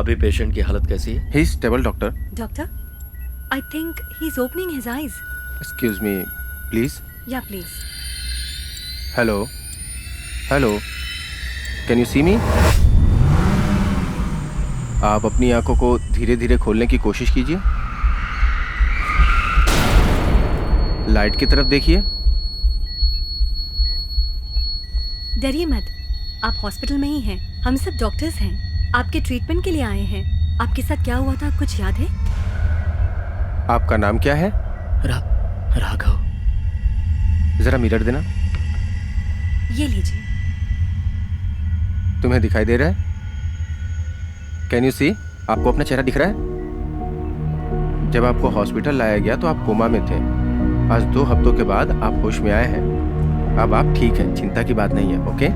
अभी पेशेंट की हालत कैसी है? He is stable doctor. Doctor, I think he's opening his eyes. Excuse me please. Yeah, please. Hello hello, can you see me? आप अपनी आंखों को धीरे धीरे खोलने की कोशिश कीजिए। लाइट की तरफ देखिए। डरिए मत, आप हॉस्पिटल में ही हैं। हम सब डॉक्टर्स हैं, आपके ट्रीटमेंट के लिए आए हैं। आपके साथ क्या हुआ था, कुछ याद है? आपका नाम क्या है? राघव। जरा मिरर देना। ये लीजिए। तुम्हें दिखाई दे रहा है? कैन यू सी? आपको अपना चेहरा दिख रहा है? जब आपको हॉस्पिटल लाया गया तो आप कोमा में थे। आज 2 हफ्तों के बाद आप होश में आए हैं। अब आप ठीक हैं, चिंता की बात नहीं है। Okay?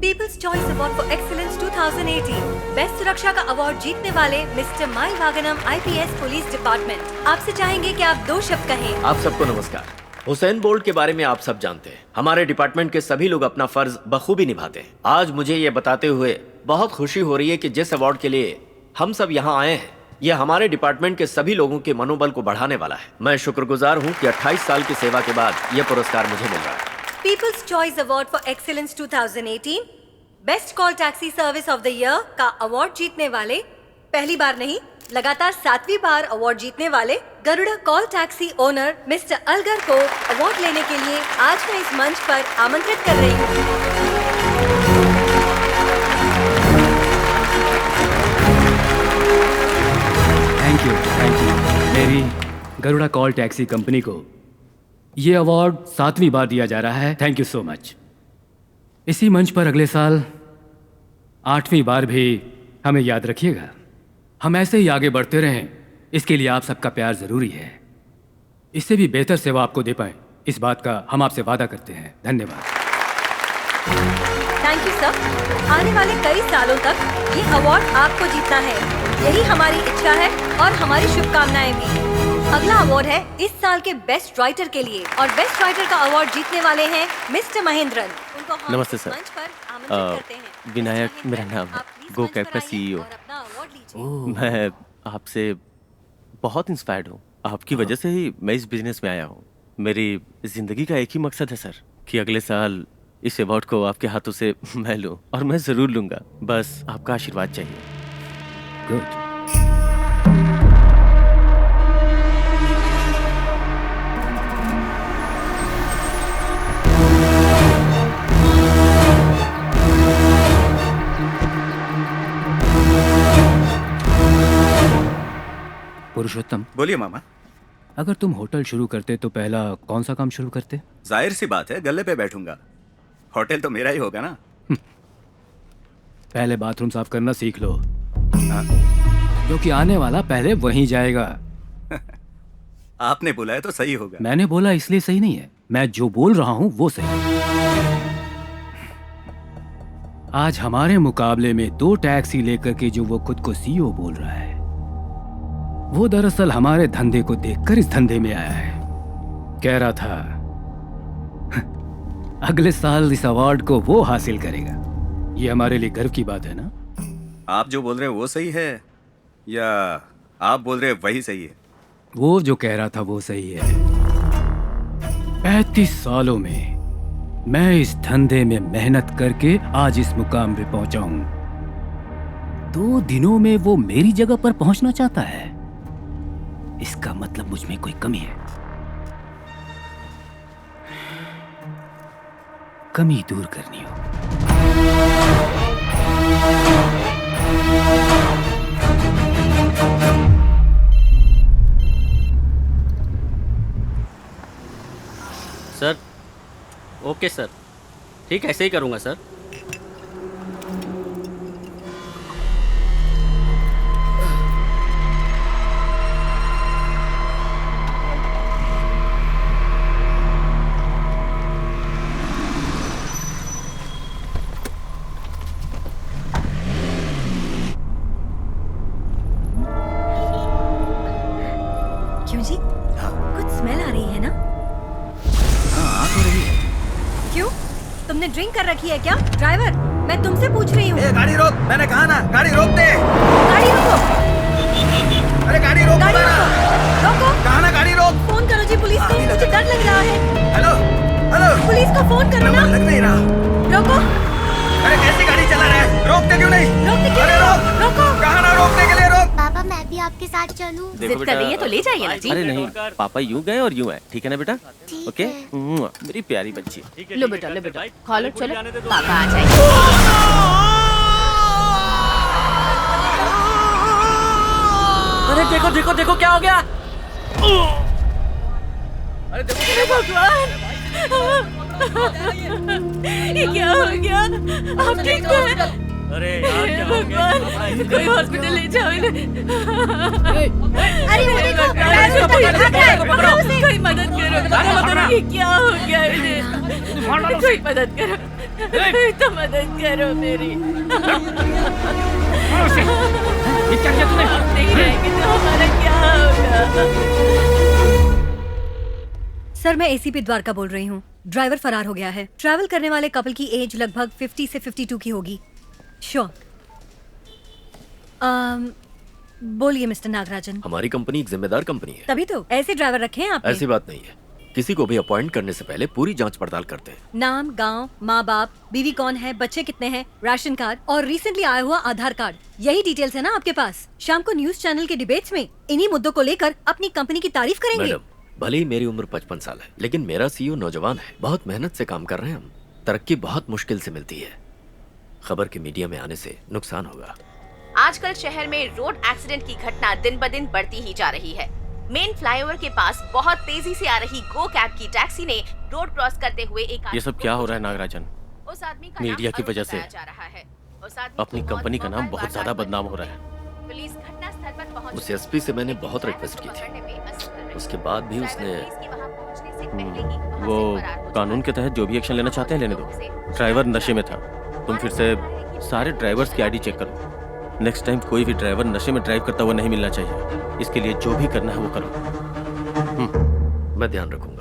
People's choice award for excellence 2018 best सुरक्षा का अवार्ड जीतने वाले mister Mayil Vaganam IPS police department आपसे चाहेंगे कि आप 2 शब्द कहें। आप सबको नमस्कार। हुसैन बोल्ट के बारे में आप सब जानते हैं। हमारे डिपार्टमेंट के सभी लोग अपना फर्ज बखूबी निभाते हैं। आज मुझे ये बताते हुए बहुत खुशी हो रही है कि जिस अवार्ड के लिए हम सब यहाँ आए हैं, ये हमारे डिपार्टमेंट के सभी लोगों के मनोबल को बढ़ाने वाला है। मैं शुक्रगुजार हूँ कि 28 साल की सेवा के बाद यह पुरस्कार मुझे मिल रहा है। Peoples choice award for excellence 2018 best call taxi service of the year का अवार्ड जीतने वाले, पहली बार नहीं लगातार 7वीं बार अवार्ड जीतने वाले Garuda call taxi owner mister Alagar को अवार्ड लेने के लिए आज मैं इस मंच पर आमंत्रित कर रही हूँ। Thank you. मेरी गरुड़ा कॉल टैक्सी कंपनी को ये अवार्ड 7वीं बार दिया जा रहा है। Thank you so much. इसी मंच पर अगले साल 8वीं बार भी हमें याद रखिएगा। हम ऐसे ही आगे बढ़ते रहें, इसके लिए आप सबका प्यार जरूरी है। इससे भी बेहतर सेवा आपको दे पाएं, इस बात का हम आपसे वादा करते हैं। धन्यवाद। Thank you sir. आने वाले कई सालों तक ये अवार्ड आपको जीतना है, यही हमारी इच्छा है और हमारी शुभकामनाएं भी। अगला अवार्ड है इस साल के बेस्ट राइटर के लिए और बेस्ट राइटर का अवार्ड जीतने वाले हैं मिस्टर महेंद्रन। उनको हम नमस्ते सर। मंच पर आमंत्रित करते हैं। विनायक मेरा नाम है, आप प्लीज गो मंच कैब पर का आइए सीईओ। और अपना अवार्ड लीजिए। मैं आपसे बहुत इंस्पायर्ड हूँ। आपकी वजह से ही मैं इस बिजनेस में आया हूँ। मेरी जिंदगी का एक ही मकसद है सर, कि अगले साल इस अवार्ड को आपके हाथों से मैं लूँ, और मैं जरूर लूँगा। बस आपका आशीर्वाद चाहिए। गुड। पुरुषोत्तम, बोलिए मामा। अगर तुम होटल शुरू करते तो पहला कौन सा काम शुरू करते? जाहिर सी बात है, गल्ले पे बैठूंगा। होटल तो मेरा ही होगा ना। पहले बाथरूम साफ करना सीख लो, हाँ? क्योंकि आने वाला पहले वहीं जाएगा। आपने बोला है तो सही होगा। मैंने बोला इसलिए सही नहीं है, मैं जो बोल रहा हूं वो सही है। आज हमारे मुकाबले में 2 टैक्सी लेकर के जो वो खुद को सीईओ बोल रहा है, वो दरअसल हमारे धंधे को देखकर इस धंधे में आया है। कह रहा था अगले साल इस अवार्ड को वो हासिल करेगा। ये हमारे लिए गर्व की बात है ना? आप जो बोल रहे हैं वो सही है या आप बोल रहे हैं वही सही है? वो जो कह रहा था वो सही है। 35 सालों में मैं इस धंधे में मेहनत करके आज इस मुकाम पे पहुंचा हूं। 2 दिनों में वो मेरी जगह पर पहुंचना चाहता है, इसका मतलब मुझ में कोई कमी है। कमी दूर करनी हो। सर, ओके सर, ठीक ऐसे ही करूँगा सर। क्यों जी? हाँ कुछ स्मेल आ रही है ना? हाँ, आ तो रही है। तुमने ड्रिंक कर रखी है क्या? ड्राइवर, मैं तुमसे पूछ रही हूँ। गाड़ी रोक, मैंने कहा ना, गाड़ी रोक दे। गाड़ी रोको, अरे गाड़ी रोक, गाड़ी रोको, रोको। कहा ना गाड़ी रोक। फोन करो जी पुलिस को, मुझे डर लग रहा है। हेलो हेलो, पुलिस को फोन करो ना। लग नहीं रहा। रोको, अरे कैसी गाड़ी चला रहा है, रोकते क्यों नहीं? रोकते क्यों अरे नहीं? रोक, रोको। कहा ना रोकने के लिए रोक। पापा मैं भी आपके साथ चलूं? देखो जिद कर रही है तो ले जाइए ना जी। अरे नहीं, पापा यूं गए और यूं आए, ठीक है ना बेटा? ठीक ओके, है। मेरी प्यारी बच्ची। लो बेटा खा लो, चलो पापा आ जाएंगे। अरे देखो देखो देखो क्या हो गया। अरे भगवान, ये क्या हो गया? आप ठीक तो हैं? अरे यार क्या हो गया? भगवान, कोई हॉस्पिटल ले जाओ इन्हें। अरे वो देखो, ड्राइवर को भाग रहा है, पकड़ो उसे। कोई मदद करो, ये क्या हो गया इन्हें? कोई मदद करो, तो मदद करो मेरी। ये क्या किया तूने? आप नहीं रहेंगे तो हमारा क्या होगा? सर, मैं एसीपी द्वारका बोल रही हूँ। ड्राइवर फरार हो गया है। ट्रैवल करने वाले कपल की एज लगभग 50 से 52 की होगी। श्योर। बोलिए मिस्टर नागराजन। हमारी कंपनी एक जिम्मेदार कंपनी है। तभी तो ऐसे ड्राइवर रखे हैं आपने। ऐसी बात नहीं है, किसी को भी अपॉइंट करने से पहले पूरी जांच पड़ताल करते हैं। नाम, गांव, माँ बाप, बीवी कौन है, बच्चे कितने हैं, राशन कार्ड और रिसेंटली आया हुआ आधार कार्ड, यही डिटेल्स है ना आपके पास? शाम को न्यूज चैनल के डिबेट्स में इन्हीं मुद्दों को लेकर अपनी कंपनी की तारीफ करेंगे। मैडम, भले ही मेरी उम्र 55 साल है, लेकिन मेरा सीईओ नौजवान है। बहुत मेहनत से काम कर रहे हैं हम। तरक्की बहुत मुश्किल से मिलती है। खबर के मीडिया में आने से नुकसान होगा। आजकल शहर में रोड एक्सीडेंट की घटना दिन ब दिन बढ़ती ही जा रही है। मेन फ्लाईओवर के पास बहुत तेजी से आ रही गो कैब की टैक्सी ने रोड क्रॉस करते हुए एक ये सब क्या हो रहा है नागराजन? उस आदमी का मीडिया नाम की वजह अरुण से बताया जा रहा है। उस आदमी अपनी की कंपनी का मौत नाम बहुत मौका ज्यादा बाजार बदनाम बनी हो रहा है। पुलिस घटनास्थल पर पहुंच उस एसपी से मैंने बहुत रिक्वेस्ट की थी, उसके बाद भी उसने वो कानून के तहत जो भी एक्शन लेना चाहते हैं लेने दो। ड्राइवर नशे में था। तुम फिर से सारे ड्राइवर्स की आईडी चेक करो। नेक्स्ट टाइम कोई भी ड्राइवर नशे में ड्राइव करता हुआ नहीं मिलना चाहिए। इसके लिए जो भी करना है वो करो। मैं ध्यान रखूंगा।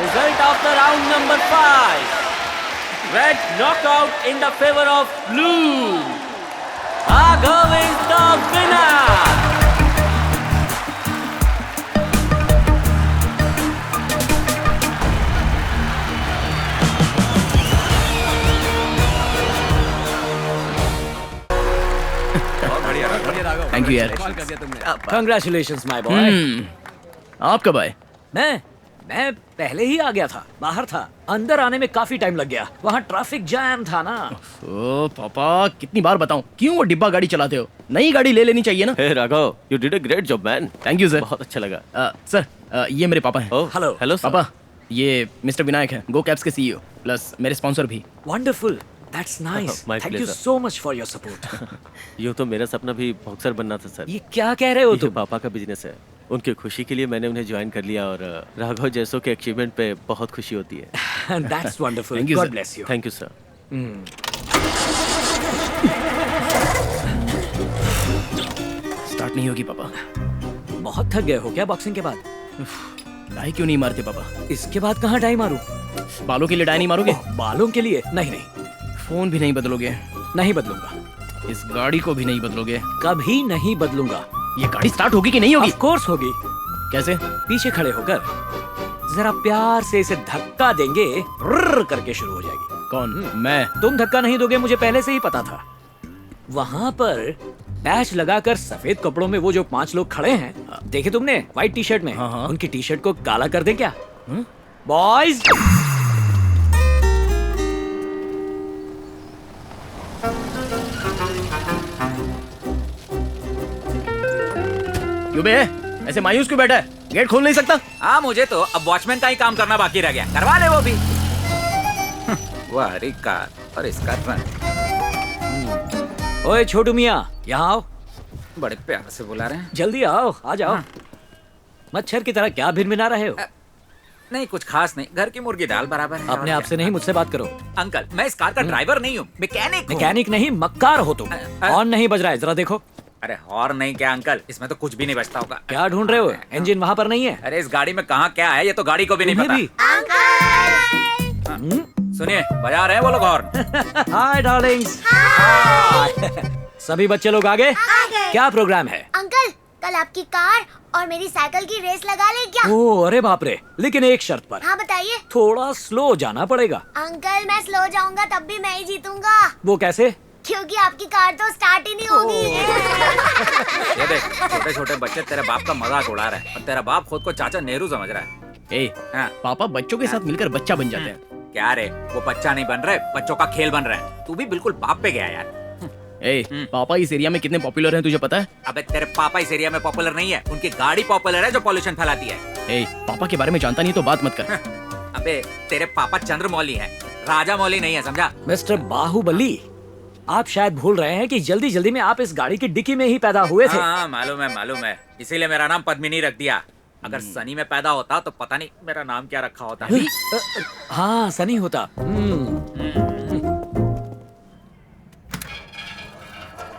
Result of the round number 5. Red knockout in the favor of blue. Raghav is the winner. Thank you यार। Congratulations my boy. आप कब आए? मैं पहले ही आ गया था, बाहर था। अंदर आने में काफी टाइम लग गया, वहाँ ट्रैफिक जैम था ना। ओ पापा, कितनी बार बताऊं, क्यों वो डिब्बा गाड़ी चलाते हो? नई गाड़ी ले लेनी चाहिए ना। Hey Raghav, you did a great job man. Thank you sir. बहुत अच्छा लगा। सर ये मेरे पापा हैं। हेलो हेलो पापा, ये मिस्टर विनायक हैं, गो कैब्स के सीईओ, प्लस मेरे स्पॉन्सर भी। Wonderful, that's nice. My thank you pleasure. So much for your support. यूँ तो मेरा सपना भी बॉक्सर बनना था सर। ये क्या कह रहे हो ये तुम? पापा का बिजनेस है। उनकी खुशी के लिए मैंने उन्हें ज्वाइन कर लिया और राघव जैसों के अचीवमेंट पे बहुत खुशी होती है। That's wonderful. Thank you, God sir. Bless you. Thank you sir. Start नहीं होगी पापा। बहुत थक गए हो क्या बॉक्सिंग के बाद? डाई क्यों नहीं मारते पापा? इसके बाद कहाँ डाई मारूं? बालों के लिए डाई नहीं मारोगे? बालों के लिए? नहीं नहीं, फोन भी नहीं बदलोगे? नहीं बदलूंगा। इस गाड़ी को भी नहीं बदलोगे? कभी नहीं बदलूंगा। ये गाड़ी स्टार्ट होगी कि नहीं होगी? ऑफ कोर्स होगी। कैसे? पीछे खड़े होकर जरा प्यार से इसे धक्का देंगे, रुर्र करके शुरू हो जाएगी। कौन? मैं? तुम धक्का नहीं दोगे मुझे पहले से ही पता था। वहां पर बैच लगाकर सफेद कपड़ों में वो जो 5 लोग खड़े हैं, देखे तुमने व्हाइट टी शर्ट में? हाँ। उनकी टी शर्ट को काला कर दें क्या? बॉयज, क्यों बे, ऐसे मायूस क्यों बैठा है? गेट खोल नहीं सकता? हाँ मुझे तो अब वॉचमैन का ही काम करना बाकी रह गया, करवा ले वो भी। वाह हरी कार और इसका ट्रंक। ओए छोटू मियाँ, यहाँ आओ। बड़े प्यार से बुला रहे हैं। जल्दी आओ, आ जाओ। मच्छर की तरह क्या भिनभिना रहे हो? नहीं कुछ खास नहीं, घर की मुर्गी दाल बराबर है। अपने आप से नहीं, मुझसे बात करो। अंकल मैं इस कार का ड्राइवर नहीं हूँ, मैकेनिक नहीं मक्कार हो तुम। हॉर्न नहीं बज रहा है, जरा देखो। अरे हॉर्न नहीं क्या अंकल, इसमें तो कुछ भी नहीं बजता होगा। क्या ढूंढ रहे हो? इंजन वहाँ पर नहीं है? अरे इस गाड़ी में कहाँ क्या है, ये तो गाड़ी को भी नहीं पता। सुनिए बजा रहे हैं वो लोग हॉर्न। हाय डार्लिंग्स। सभी बच्चे लोग आगे? क्या प्रोग्राम है? अंकल कल आपकी कार और मेरी साइकिल की रेस लगा ले क्या? ओह अरे बाप रे, लेकिन एक शर्त पर। हाँ बताइए। थोड़ा स्लो जाना पड़ेगा। अंकल मैं स्लो जाऊंगा तब भी मैं ही जीतूंगा। वो कैसे? क्योंकि आपकी कार तो स्टार्ट ही नहीं होगी। ये देख छोटे छोटे बच्चे तेरे बाप का मजाक उड़ा रहे हैं और तेरा बाप खुद को चाचा नेहरू समझ रहा है। पापा बच्चों के साथ मिलकर बच्चा बन जाते हैं। क्या रे, वो बच्चा नहीं बन रहे, बच्चों का खेल बन रहा है। तू भी बिल्कुल बाप पे गया यार। पापा इस एरिया में कितने पॉपुलर हैं तुझे पता है? अबे तेरे पापा इस एरिया में पॉपुलर नहीं है, उनकी गाड़ी पॉपुलर है जो पॉल्यूशन फैलाती है। पापा के बारे में जानता नहीं तो बात मत कर। अबे तेरे पापा चंद्रमौली हैं, राजा मौली नहीं है, समझा? मिस्टर बाहुबली, आप शायद भूल रहे हैं कि जल्दी जल्दी में आप इस गाड़ी की डिक्की में ही पैदा हुए थे। हाँ मालूम है, इसीलिए मेरा नाम पद्मिनी रख दिया। अगर सनी में पैदा होता तो पता नहीं मेरा नाम क्या रखा होता। हाँ सनी होता।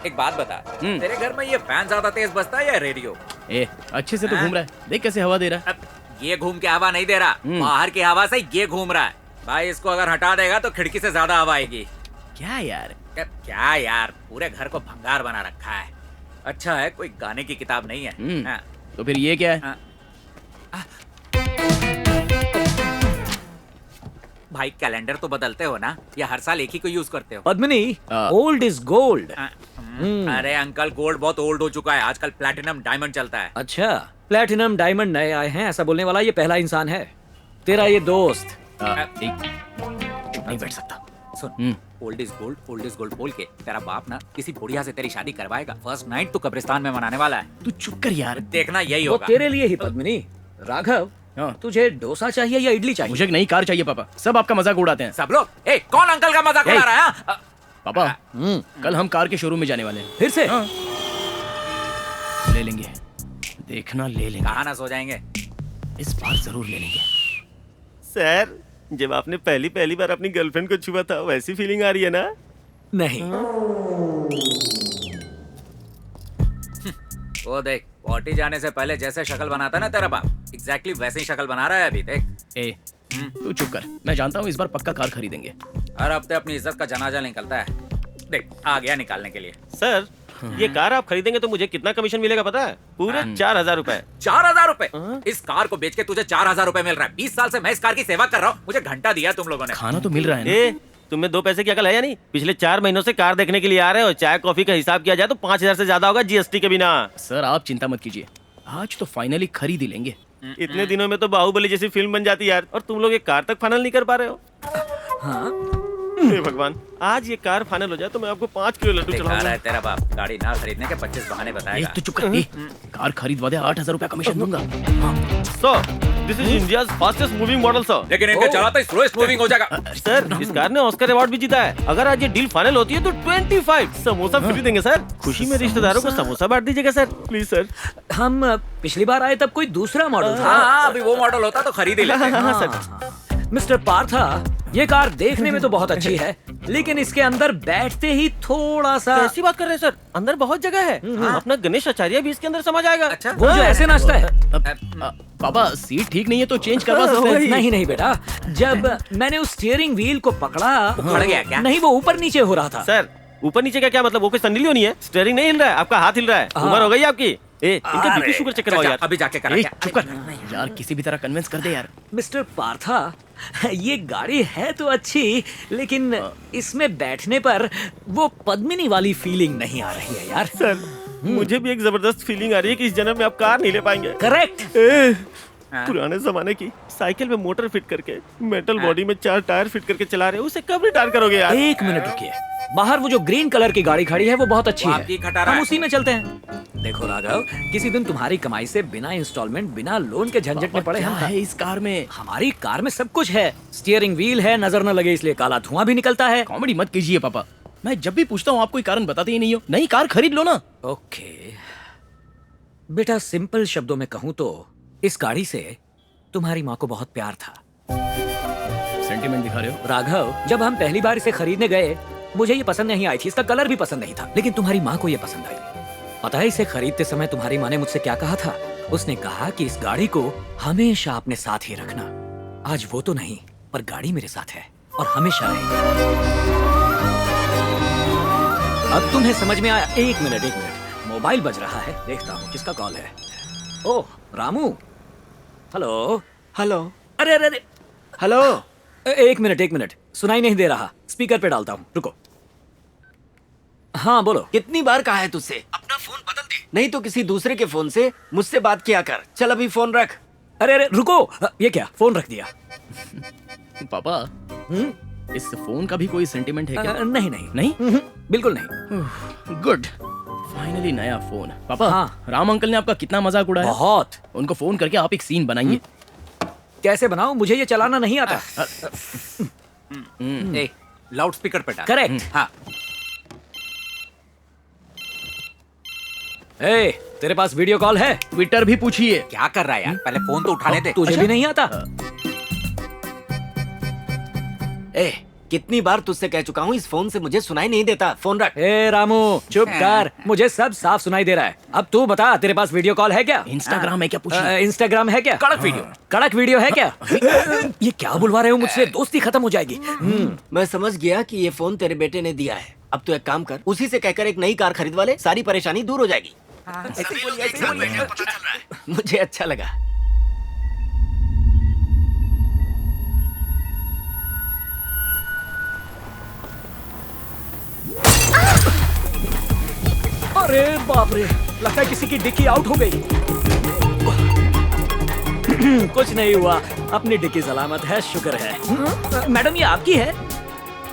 एक बात बता, तेरे घर में ये फैन ज्यादा तेज बजता है या रेडियो? अच्छे से तो घूम रहा है, देख कैसे हवा दे रहा है। ये घूम के हवा नहीं दे रहा, बाहर की हवा से ये घूम रहा है। भाई इसको अगर हटा देगा तो खिड़की से ज्यादा हवा आएगी। क्या यार, पूरे घर को भंगार बना रखा है। अच्छा है कोई गाने की किताब नहीं है। तो फिर ये क्या है? भाई कैलेंडर तो बदलते हो ना, या हर साल एक ही को यूज करते हो? Padmini, old is gold. अरे अंकल गोल्ड बहुत ओल्ड हो चुका है, आजकल प्लैटिनम डायमंड चलता है। अच्छा प्लैटिनम डायमंड नए आए हैं, ऐसा बोलने वाला ये पहला इंसान है। तेरा ये दोस्त चुप नहीं बैठ सकता। सुन, ओल्ड इज गोल्ड बोल के तेरा बाप ना किसी बुढ़िया से तेरी शादी करवाएगा। फर्स्ट नाइट तो कब्रिस्तान में मनाने वाला है। तू चुप कर यार, देखना यही होगा। तेरे लिए ही पद्मिनी। राघव, तुझे डोसा चाहिए या इडली चाहिए? मुझे एक नई कार चाहिए पापा, सब आपका मजाक उड़ाते हैं। सब लोग कौन अंकल का मजाक उड़ा रहा है? पापा कल हम कार के शोरूम में जाने वाले हैं। फिर से? ले लेंगे, देखना ले लेंगे। कहाँ ना सो जाएंगे? इस बार जरूर ले लेंगे। सर जब आपने पहली बार अपनी गर्लफ्रेंड को छुआ था वैसी फीलिंग आ रही है ना? नहीं। वो देख, पॉटी जाने से पहले जैसे शक्ल बनाता ना तेरा बाप, एग्जैक्टली वैसे ही शक्ल बना रहा है अभी। देख तू चुप कर, मैं जानता हूँ इस बार पक्का कार खरीदेंगे। हर हफ्ते अपनी इज्जत का जनाजा निकलता है। देख आ गया निकालने के लिए। सर ये कार आप खरीदेंगे तो मुझे कितना कमीशन मिलेगा पता है? पूरे 4,000 रुपए। 4,000 रुपए? इस कार को बेच के तुझे 4,000 रुपए मिल रहा है। 20 साल से मैं इस कार की सेवा कर रहा हूँ, मुझे घंटा दिया तुम लोगों ने। खाना तो मिल रहा है ना? तुम्हें 2 पैसे की अकल है या नहीं? पिछले 4 महीनों से कार देखने के लिए आ रहे हो, चाय कॉफी का हिसाब किया जाए तो 5,000 से ज्यादा होगा जीएसटी के बिना। सर आप चिंता मत कीजिए, आज तो फाइनली खरीद ही लेंगे। इतने दिनों में तो बाहुबली जैसी फिल्म बन जाती यार, और तुम लोग एक कार तक फाइनल नहीं कर पा रहे हो। हे भगवान, आज ये कार फाइनल हो जाए तो मैं आपको 5 किलो लड्डू चढ़ाऊंगा। तेरा बाप गाड़ी ना खरीदने के 25 बहाने बताएगा। तू चुप कर, कार खरीदवा दे, 8,000 रुपया कमीशन दूंगा। Sir this is India's fastest moving model sir. लेकिन इनका चलाता ही स्लोएस्ट मूविंग हो जाएगा। सर इस कार ने ऑस्कर अवार्ड भी जीता है। अगर आज ये डील फाइनल होती है तो 25 समोसा फ्री देंगे सर। खुशी में रिश्तेदारों को समोसा बांट दीजिएगा सर, प्लीज सर। हम पिछली बार आए तब कोई दूसरा मॉडल था। हाँ, अभी वो मॉडल होता तो खरीद ही लेते। हाँ सर। मिस्टर पार्था, ये कार देखने में तो बहुत अच्छी है, लेकिन इसके अंदर बैठते ही थोड़ा सा। ऐसी बात कर रहे हैं सर, अंदर बहुत जगह है। अपना गणेश आचार्य भी इसके अंदर समा जाएगा। अच्छा, वो जो ऐसे नाचता है। पापा सीट ठीक नहीं है तो चेंज करवा सकते हैं। नहीं बेटा, जब मैंने उस स्टीयरिंग व्हील को पकड़ा, उखड़ गया क्या? नहीं, वो ऊपर नीचे हो रहा था। सर ऊपर नीचे का क्या मतलब? वो कोई संडील नहीं है, स्टीयरिंग नहीं हिल रहा है, आपका हाथ हिल रहा है। उम्र हो गई आपकी। इनका बीपी शुगर चेक करवाओ यार। अभी जाके करा। चुप कर यार, किसी भी तरह कन्विंस कर दे यार। मिस्टर पार्था, ये गाड़ी है तो अच्छी, लेकिन इसमें बैठने पर वो पद्मिनी वाली फीलिंग नहीं आ रही है यार। सर मुझे भी एक जबरदस्त फीलिंग आ रही है कि इस जन्म में आप कार नहीं ले पाएंगे। करेक्ट। पुराने जमाने की साइकिल में मोटर फिट करके मेटल बॉडी में 4 टायर फिट करके चला रहे हो, उसे कब रिटायर करोगे यार? 1 मिनट रुकिए, बाहर वो जो ग्रीन कलर की गाड़ी खड़ी है वो बहुत अच्छी है, हम उसी में चलते हैं। देखो राघव, किसी दिन तुम्हारी कमाई से बिना इंस्टॉलमेंट, बिना लोन के झंझट में पड़े क्या हम है इस कार में? हमारी कार में सब कुछ है। स्टीयरिंग व्हील है, नजर न लगे इसलिए काला धुआं भी निकलता है। कॉमेडी मत कीजिए पापा, मैं जब भी पूछता हूँ आप कोई कारण बताते ही नहीं हो। नई कार खरीद लो ना। ओके बेटा, सिंपल शब्दों में कहूँ तो इस गाड़ी से तुम्हारी माँ को बहुत प्यार था। सेंटीमेंट दिखा रहे हो राघव, जब हम पहली बार इसे खरीदने गए मुझे ये पसंद नहीं आई थी, इसका कलर भी पसंद नहीं था, लेकिन तुम्हारी माँ को ये पसंद आई। पता है इसे खरीदते समय तुम्हारी माँ ने मुझसे क्या कहा था? उसने कहा कि इस गाड़ी को हमेशा अपने साथ ही रखना। आज वो तो नहीं, पर गाड़ी मेरे साथ है और हमेशा रहेगी। अब तुम्हें समझ में आया? एक मिनट, मोबाइल बज रहा है, देखता हूँ किसका कॉल है। ओह रामू, हेलो। हेलो। अरे अरे अरे, हेलो। एक मिनट, सुनाई नहीं दे रहा, स्पीकर पे डालता हूँ, रुको। हाँ बोलो। कितनी बार कहा है तुझसे अपना फोन बदल दे, नहीं तो किसी दूसरे के फोन से मुझसे बात किया कर। चल अभी फोन रख। अरे अरे रुको, ये क्या, फोन रख दिया? पापा, इस फोन का भी कोई सेंटीमेंट है क्या? नहीं, बिल्कुल नहीं। गुड, फाइनली नया फोन। पापा, हाँ। राम अंकल ने आपका कितना मजाक उड़ाया। बहुत। उनको फोन करके आप एक सीन बनाइए। कैसे बनाऊं? मुझे ये चलाना नहीं आता। लाउड स्पीकर पे डाल। करेक्ट। हाँ। तेरे पास वीडियो कॉल है? ट्विटर भी पूछिए। क्या कर रहा है यार, पहले फोन तो उठाने दे। तुझे भी नहीं आता? कितनी बार तुझसे कह चुका हूँ, इस फोन से मुझे सुनाई नहीं देता, फोन रख। रामू चुप कर, मुझे सब साफ सुनाई दे रहा है। अब तू बता, तेरे पास वीडियो कॉल है क्या? इंस्टाग्राम है क्या? पूछिए। इंस्टाग्राम है क्या? कड़क वीडियो है क्या? ये क्या बुलवा रहे हो मुझसे? दोस्ती खत्म हो जाएगी। मैं समझ गया कि ये फोन तेरे बेटे ने दिया है। अब तू एक काम कर, उसी से कहकर एक नई कार खरीदवा ले, सारी परेशानी दूर हो जाएगी। मुझे अच्छा लगा। अरे बाप रे, लगता है किसी की डिक्की आउट हो गई। कुछ नहीं हुआ, अपनी डिक्की सलामत है, शुक्र है। मैडम ये आपकी है?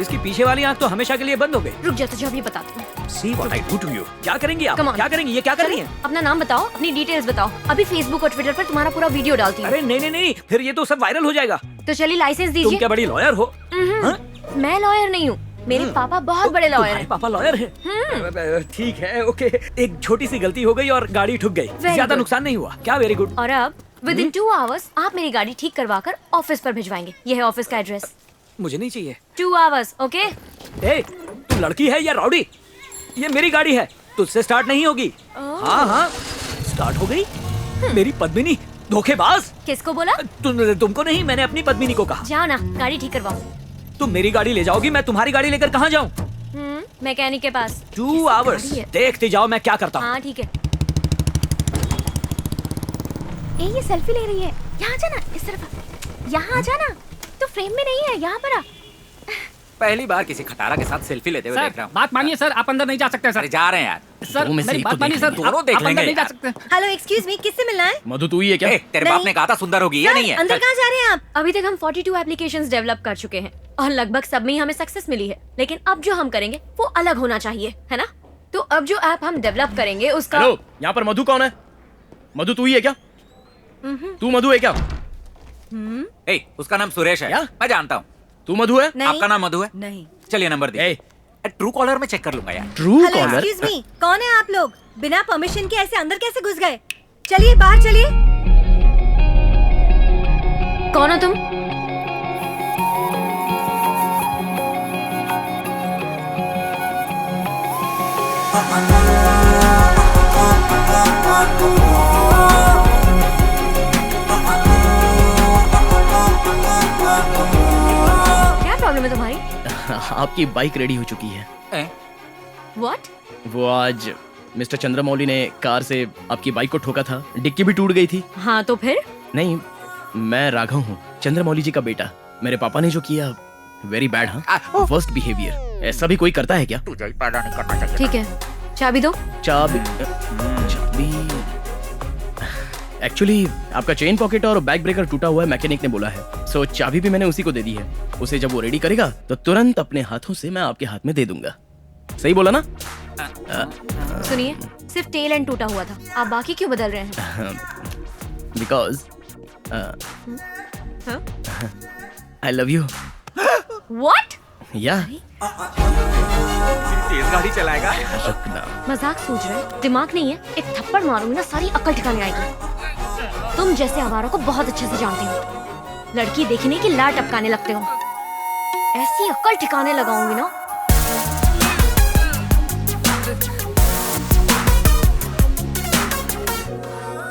इसकी पीछे वाली आंख तो हमेशा के लिए बंद हो गई। रुक जा, तुझे अभी बताती हूँ। See what I do to you। क्या करेंगी आप? Come on। क्या करेंगी? ये क्या कर रही हैं? अपना नाम बताओ, अपनी डिटेल्स बताओ। अभी फेसबुक और ट्विटर पर तुम्हारा पूरा वीडियो डालती हूँ। अरे नहीं, फिर ये तो सब वायरल हो जाएगा। तो चलिए लाइसेंस तुम दीजिए। क्या बड़ी लॉयर हो? मैं लॉयर नहीं हूँ, मेरे पापा बहुत बड़े लॉयर हैं। पापा लॉयर है? ठीक है, ओके। एक छोटी सी गलती हो गई और गाड़ी ठुक गई, ज्यादा नुकसान नहीं हुआ। क्या वेरी गुड। और अब विद इन 2 hours आप मेरी गाड़ी ठीक करवा कर ऑफिस पर भिजवाएंगे। ये है ऑफिस का एड्रेस। मुझे नहीं चाहिए। 2 hours, ओके? तू लड़की है या रॉडी? ये मेरी गाड़ी है, तुझसे स्टार्ट नहीं होगी। हाँ, स्टार्ट हो गई। मेरी पद्मिनी, धोखेबाज। किसको बोला? तुमको नहीं, मैंने अपनी पद्मिनी को कहा। जाओ ना, गाड़ी ठीक करवाओ। तुम मेरी गाड़ी ले जाओगी, मैं तुम्हारी गाड़ी लेकर कहाँ जाऊँ? मैकेनिक के पास। 2 hours देखते जाओ मैं क्या करता हूँ। हाँ ठीक है। ये सेल्फी ले रही है। यहाँ जाना, इस तरफ। यहाँ आ जाना। तो फ्रेम में नहीं है, यहाँ पर आ। पहली बार किसी खटारा के साथ सेल्फी लेते हुए देख रहा हूँ। बात मानिए सर, आप अंदर नहीं जा सकते सर। जा रहे हैं यार। सर मेरी बात मानिए सर, दोनों देख लेंगे। नहीं जा सकते। हेलो एक्सक्यूज मी, किससे मिलना है? मधु तू ही है क्या? तेरे बाप ने कहा था सुंदर होगी, या नहीं है? अंदर कहाँ जा रहे हैं आप? अभी तक हम 42 एप्लीकेशंस डेवलप कर चुके हैं और लगभग सब में ही हमें सक्सेस मिली है, लेकिन अब जो हम करेंगे वो अलग होना चाहिए, है ना? तो अब जो ऐप हम डेवलप करेंगे उसका। हेलो, यहाँ पर मधु कौन है? मधु तू ही है क्या? तू मधु है क्या? उसका नाम सुरेश है। मैं जानता हूँ। तू मधु है? आपका नाम मधु है? नहीं। चलिए नंबर दे। ट्रू कॉलर में चेक कर लूंगा यार। True collar? एक्सक्यूज मी, कौन है आप लोग? बिना परमिशन के ऐसे अंदर कैसे घुस गए? चलिए बाहर चलिए। कौन हो तुम? क्या प्रॉब्लम है तुम्हारी? आपकी बाइक रेडी हो चुकी है। What? वो आज मिस्टर चंद्रमौली ने कार से आपकी बाइक को ठोका था, डिक्की भी टूट गई थी। हाँ तो फिर? नहीं, मैं राघव हूँ, चंद्रमौली जी का बेटा। मेरे पापा ने जो किया वेरी बैड। हाँ, वर्स्ट बिहेवियर। ऐसा भी कोई करता है क्या? तुझे ही पैदा नहीं करना चाहिए। ठीक है, चाबी दो। चाबी? एक्चुअली आपका चेन पॉकेट और बैक ब्रेकर टूटा हुआ है, मैकेनिक ने बोला है। सो चाबी भी मैंने उसी को दे दी है। उसे जब वो रेडी करेगा तो तुरंत अपने हाथों से मैं आपके हाथ में दे दूंगा। सही बोला ना? सुनिए, सिर्फ टेल एंड टूटा हुआ था। आप बाकी क्यों बदल रहे हैं? बिकॉज हाँ? आई लव यू। What? या तेज गाड़ी चलाएगा। मजाक सोच रहे हैं? दिमाग नहीं है? एक थप्पड़ मारूंगी ना सारी अक्ल ठिकाने आएगी। तुम जैसे आवारों को बहुत अच्छे से जानती हो। लड़की देखने की लाट टपकाने लगते हो। ऐसी अक्ल ठिकाने लगाऊंगी ना।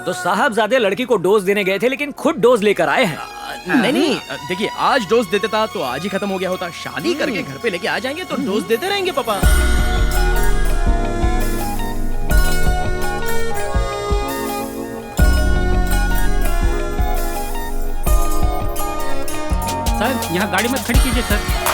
तो साहबजादे लड़की को डोज देने गए थे लेकिन खुद डोज लेकर आए हैं। नहीं, देखिए आज डोज देते था तो आज ही खत्म हो गया होता। शादी करके घर पे लेके आ जाएंगे तो डोज देते रहेंगे पापा। सर यहाँ गाड़ी मत खड़ी कीजिए सर।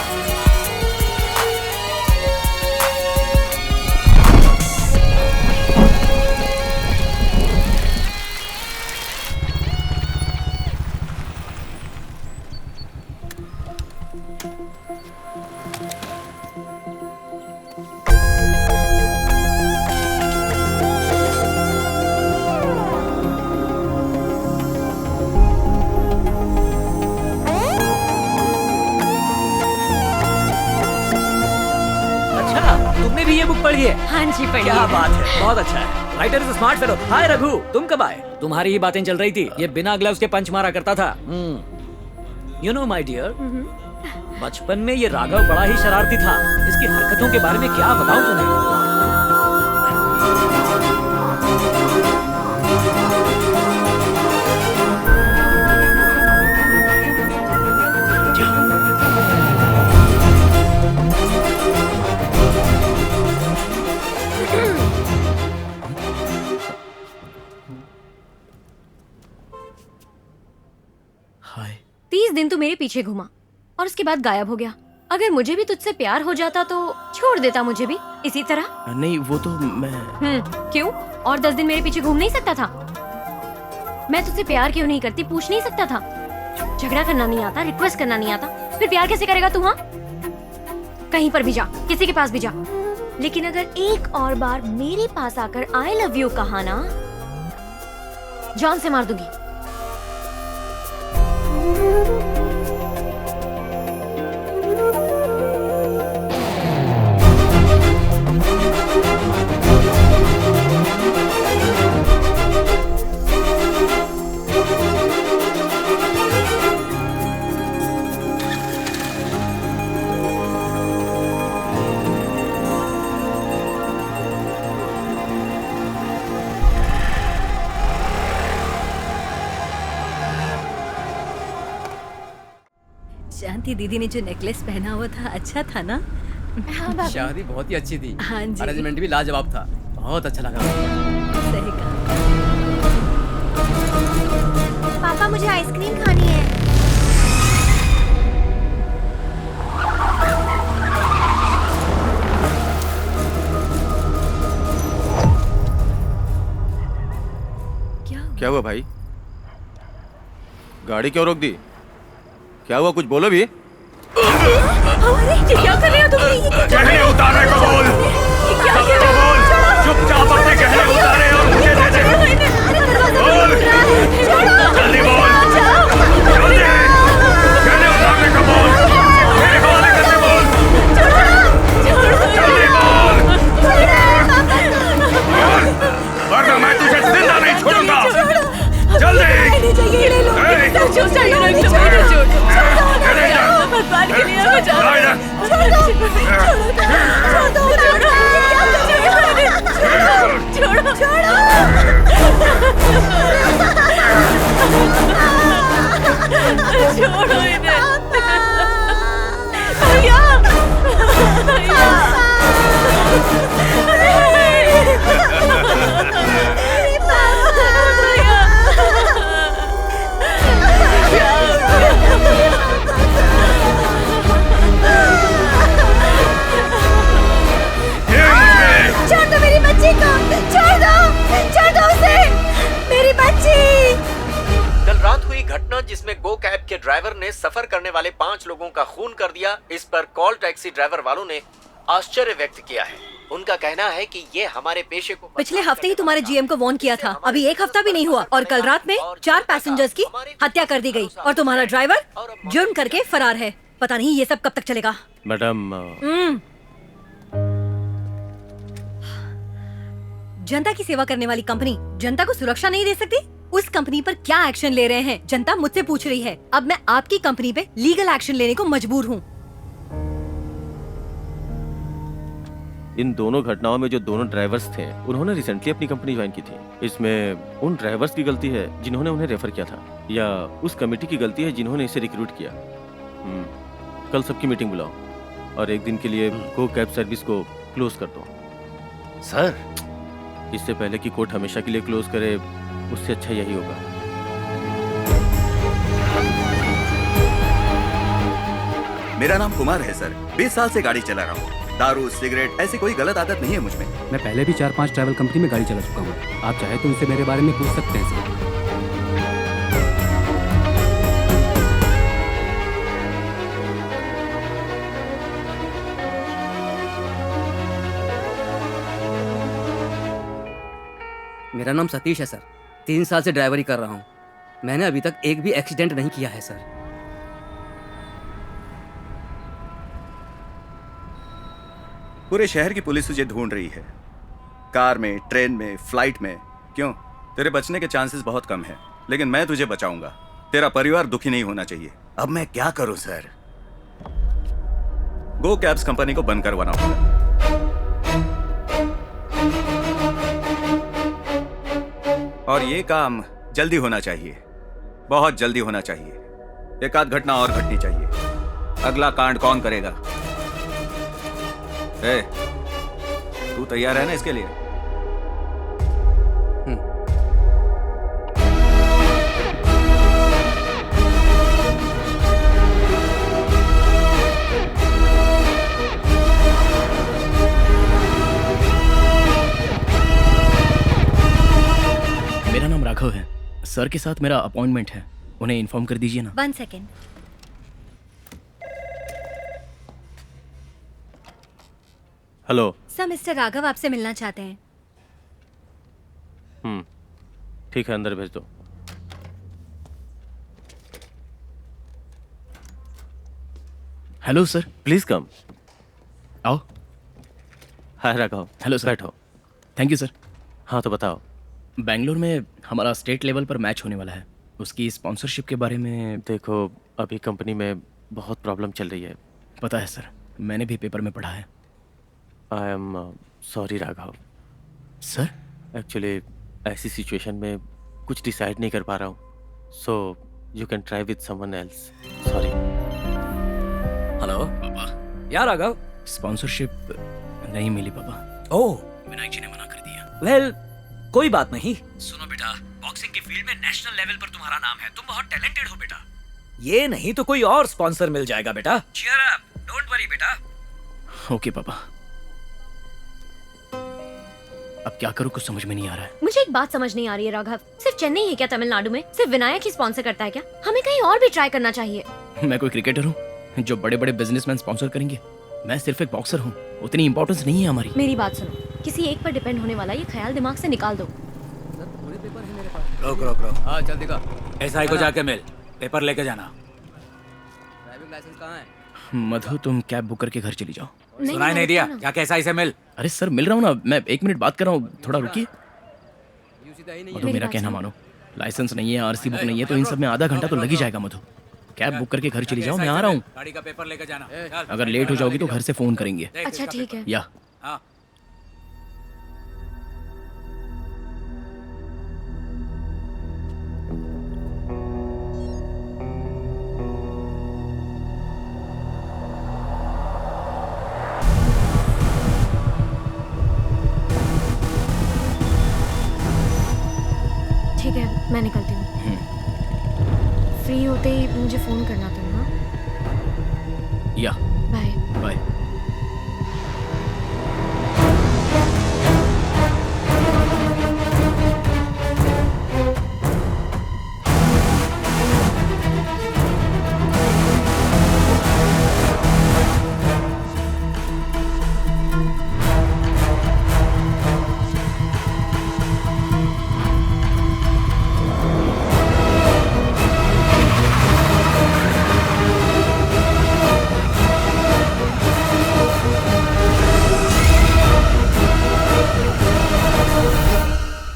तुमने भी ये बुक पढ़ी है? हाँ जी पढ़ी क्या है। बात है, बहुत अच्छा है। Writer is smart fellow. Hi Raghu, तुम कब आए? तुम्हारी ही बातें चल रही थी। ये बिना ग्लव्स के पंच मारा करता था। यू नो माय डियर, बचपन में ये राघव बड़ा ही शरारती था। इसकी हरकतों के बारे में क्या बताऊं तुम्हें। हाय। 30 दिन तू मेरे पीछे घूमा और उसके बाद गायब हो गया। अगर मुझे भी तुझसे प्यार हो जाता तो छोड़ देता मुझे भी इसी तरह। नहीं वो तो मैं क्यों? और 10 दिन मेरे पीछे घूम नहीं सकता था? मैं तुझसे प्यार क्यों नहीं करती पूछ नहीं सकता था? झगड़ा करना नहीं आता, रिक्वेस्ट करना नहीं आता, फिर प्यार कैसे करेगा तू? हाँ, कहीं पर भी जा, किसी के पास भी जा, लेकिन अगर एक और बार मेरे पास आकर आई लव यू कहा ना, जान से मार दूंगी। शांति दीदी ने जो नेकलेस पहना हुआ था अच्छा था ना? हाँ, शादी बहुत ही अच्छी थी। हाँ जी। अरेंजमेंट भी लाजवाब था, बहुत अच्छा लगा। सही कहा। पापा मुझे आइसक्रीम खानी है। क्या हुआ भाई? गाड़ी क्यों रोक दी? क्या हुआ, कुछ बोलो भी। अरे ये क्या कर रहे हो तुम? गहने उतारने को बोल। क्या कर रहे हो? चुपचाप अपने गहने उतारे और मुझे दे दे। बोल, जल्दी बोल, जल्दी। गहने उतारने को बोल, मेरे हवाले करके बोल। जल्दी बोल, वरना मैं तुझे जिंदा नहीं छोड़ूंगा। जल्दी। छोड़ो इन्हें। भैया, छोड़ दो मेरी बच्ची को, छोड़ दो उसे, मेरी बच्ची। कल रात हुई घटना जिसमें गो कैब के ड्राइवर ने सफर करने वाले 5 लोगों का खून कर दिया, इस पर कॉल टैक्सी ड्राइवर वालों ने आश्चर्य व्यक्त किया है। उनका कहना है कि ये हमारे पेशे को पिछले हफ्ते ही तुम्हारे जीएम को वार्न किया था, अभी एक हफ्ता भी नहीं हुआ और कल रात में 4 पैसेंजर्स की हत्या कर दी गई और तुम्हारा ड्राइवर जुर्म करके फरार है। पता नहीं ये सब कब तक चलेगा। मैडम जनता की सेवा करने वाली कंपनी जनता को सुरक्षा नहीं दे सकती? उस कंपनी पर क्या एक्शन ले रहे हैं जनता मुझसे पूछ रही है। अब मैं आपकी कंपनी पे लीगल एक्शन लेने को मजबूर हूँ। इन दोनों घटनाओं में जो दोनों ड्राइवर्स थे उन्होंने रिसेंटली अपनी कंपनी ज्वाइन की थी। इसमें उन ड्राइवर्स की गलती है जिन्होंने उन्हें रेफर किया था या उस कमेटी की गलती है जिन्होंने इसे रिक्रूट किया। कल सबकी मीटिंग बुलाओ और एक दिन के लिए गो कैब सर्विस को क्लोज कर दो। सर, इससे पहले कि कोर्ट हमेशा के लिए क्लोज करे उससे अच्छा यही होगा। मेरा नाम कुमार है सर, 20 साल से गाड़ी चला रहा हूँ। दारू, सिगरेट ऐसी कोई गलत आदत नहीं है मुझ में। मैं पहले भी 4-5 ट्रैवल कंपनी में गाड़ी चला चुका हूँ। आप चाहे तो उनसे मेरे बारे में पूछ सकते हैं सर। मेरा नाम सतीश है सर, 3 साल से ड्राइवरी कर रहा हूँ। मैंने अभी तक एक भी एक्सीडेंट नहीं किया है सर। पूरे शहर की पुलिस तुझे ढूंढ रही है, कार में, ट्रेन में, फ्लाइट में। क्यों? तेरे बचने के चांसेस बहुत कम है, लेकिन मैं तुझे बचाऊंगा। तेरा परिवार दुखी नहीं होना चाहिए। अब मैं क्या करूं सर? गो कैब्स कंपनी को बंद करवाना होगा। और ये काम जल्दी होना चाहिए, बहुत जल्दी होना चाहिए। एक आध घटना और घटनी चाहिए। अगला कांड कौन करेगा? ए, तू तैयार है ना इसके लिए? मेरा नाम राघव है। सर के साथ मेरा अपॉइंटमेंट है, उन्हें इन्फॉर्म कर दीजिए ना। 1 second. Hello sir, mister Raghav आपसे मिलना चाहते हैं। ठीक है, अंदर भेज दो। Hello sir, please come. आओ। हाय राघव। Hello sir. बैठो। Thank you sir. हाँ तो बताओ। बेंगलोर में हमारा स्टेट लेवल पर मैच होने वाला है, उसकी स्पॉन्सरशिप के बारे में। देखो, अभी कंपनी में बहुत प्रॉब्लम चल रही है। पता है सर, मैंने भी पेपर में पढ़ा है। I am sorry Raghav. Sir, actually ऐसी सिचुएशन में कुछ डिसाइड नहीं कर पा रहा हूँ, so you can try with someone else. Sorry. Hello पापा। यार राघव, स्पॉन्सरशिप नहीं मिली पापा। ओह, विनायक जी ने मना कर दिया। वेल, कोई बात नहीं। सुनो बेटा, बॉक्सिंग की फील्ड में नेशनल लेवल पर तुम्हारा नाम है, तुम बहुत टैलेंटेड हो बेटा। ये नहीं तो कोई और स्पॉन्सर मिल जाएगा बेटा। चीयर अप, डोंट वरी बेटा। ओके पापा। अब क्या करूं, कुछ समझ में नहीं आ रहा है। मुझे एक बात समझ नहीं आ रही है राघव, सिर्फ चेन्नई है क्या तमिलनाडु में? सिर्फ विनायक ही स्पॉन्सर करता है क्या? हमें कहीं और भी ट्राई करना चाहिए। मैं कोई क्रिकेटर हूँ जो बड़े बड़े बिजनेसमैन स्पॉन्सर करेंगे? मैं सिर्फ एक बॉक्सर हूँ, उतनी इंपॉर्टेंस नहीं है हमारी। मेरी बात सुनो, किसी एक पर डिपेंड होने वाला ये ख्याल दिमाग से निकाल दो। रोक रोक रोक। हाँ चल दिखा। एसआई को जाके मिल, पेपर लेके जाना। ड्राइविंग लाइसेंस कहाँ है? मधु, तुम कैब बुक करके घर चली जाओ। सुनाई नहीं दिया? जाके एसआई से मिल। अरे सर, मिल रहा हूँ ना, मैं 1 मिनट बात कर रहा हूँ, थोड़ा रुकिए। मधु, मेरा कहना मानो, लाइसेंस नहीं है, आरसी बुक नहीं है, तो इन सब में आधा घंटा तो लग ही जाएगा। मधु, कैब बुक करके घर चली जाओ, मैं आ रहा हूँ। गाड़ी का पेपर लेके जाना। अगर लेट हो जाओगी तो घर से फोन करेंगे। अच्छा ठीक है। या हाँ। ठीक है, मैं निकलती हूँ। फ्री होते ही मुझे फोन करना तुम। हाँ, या बाय बाय।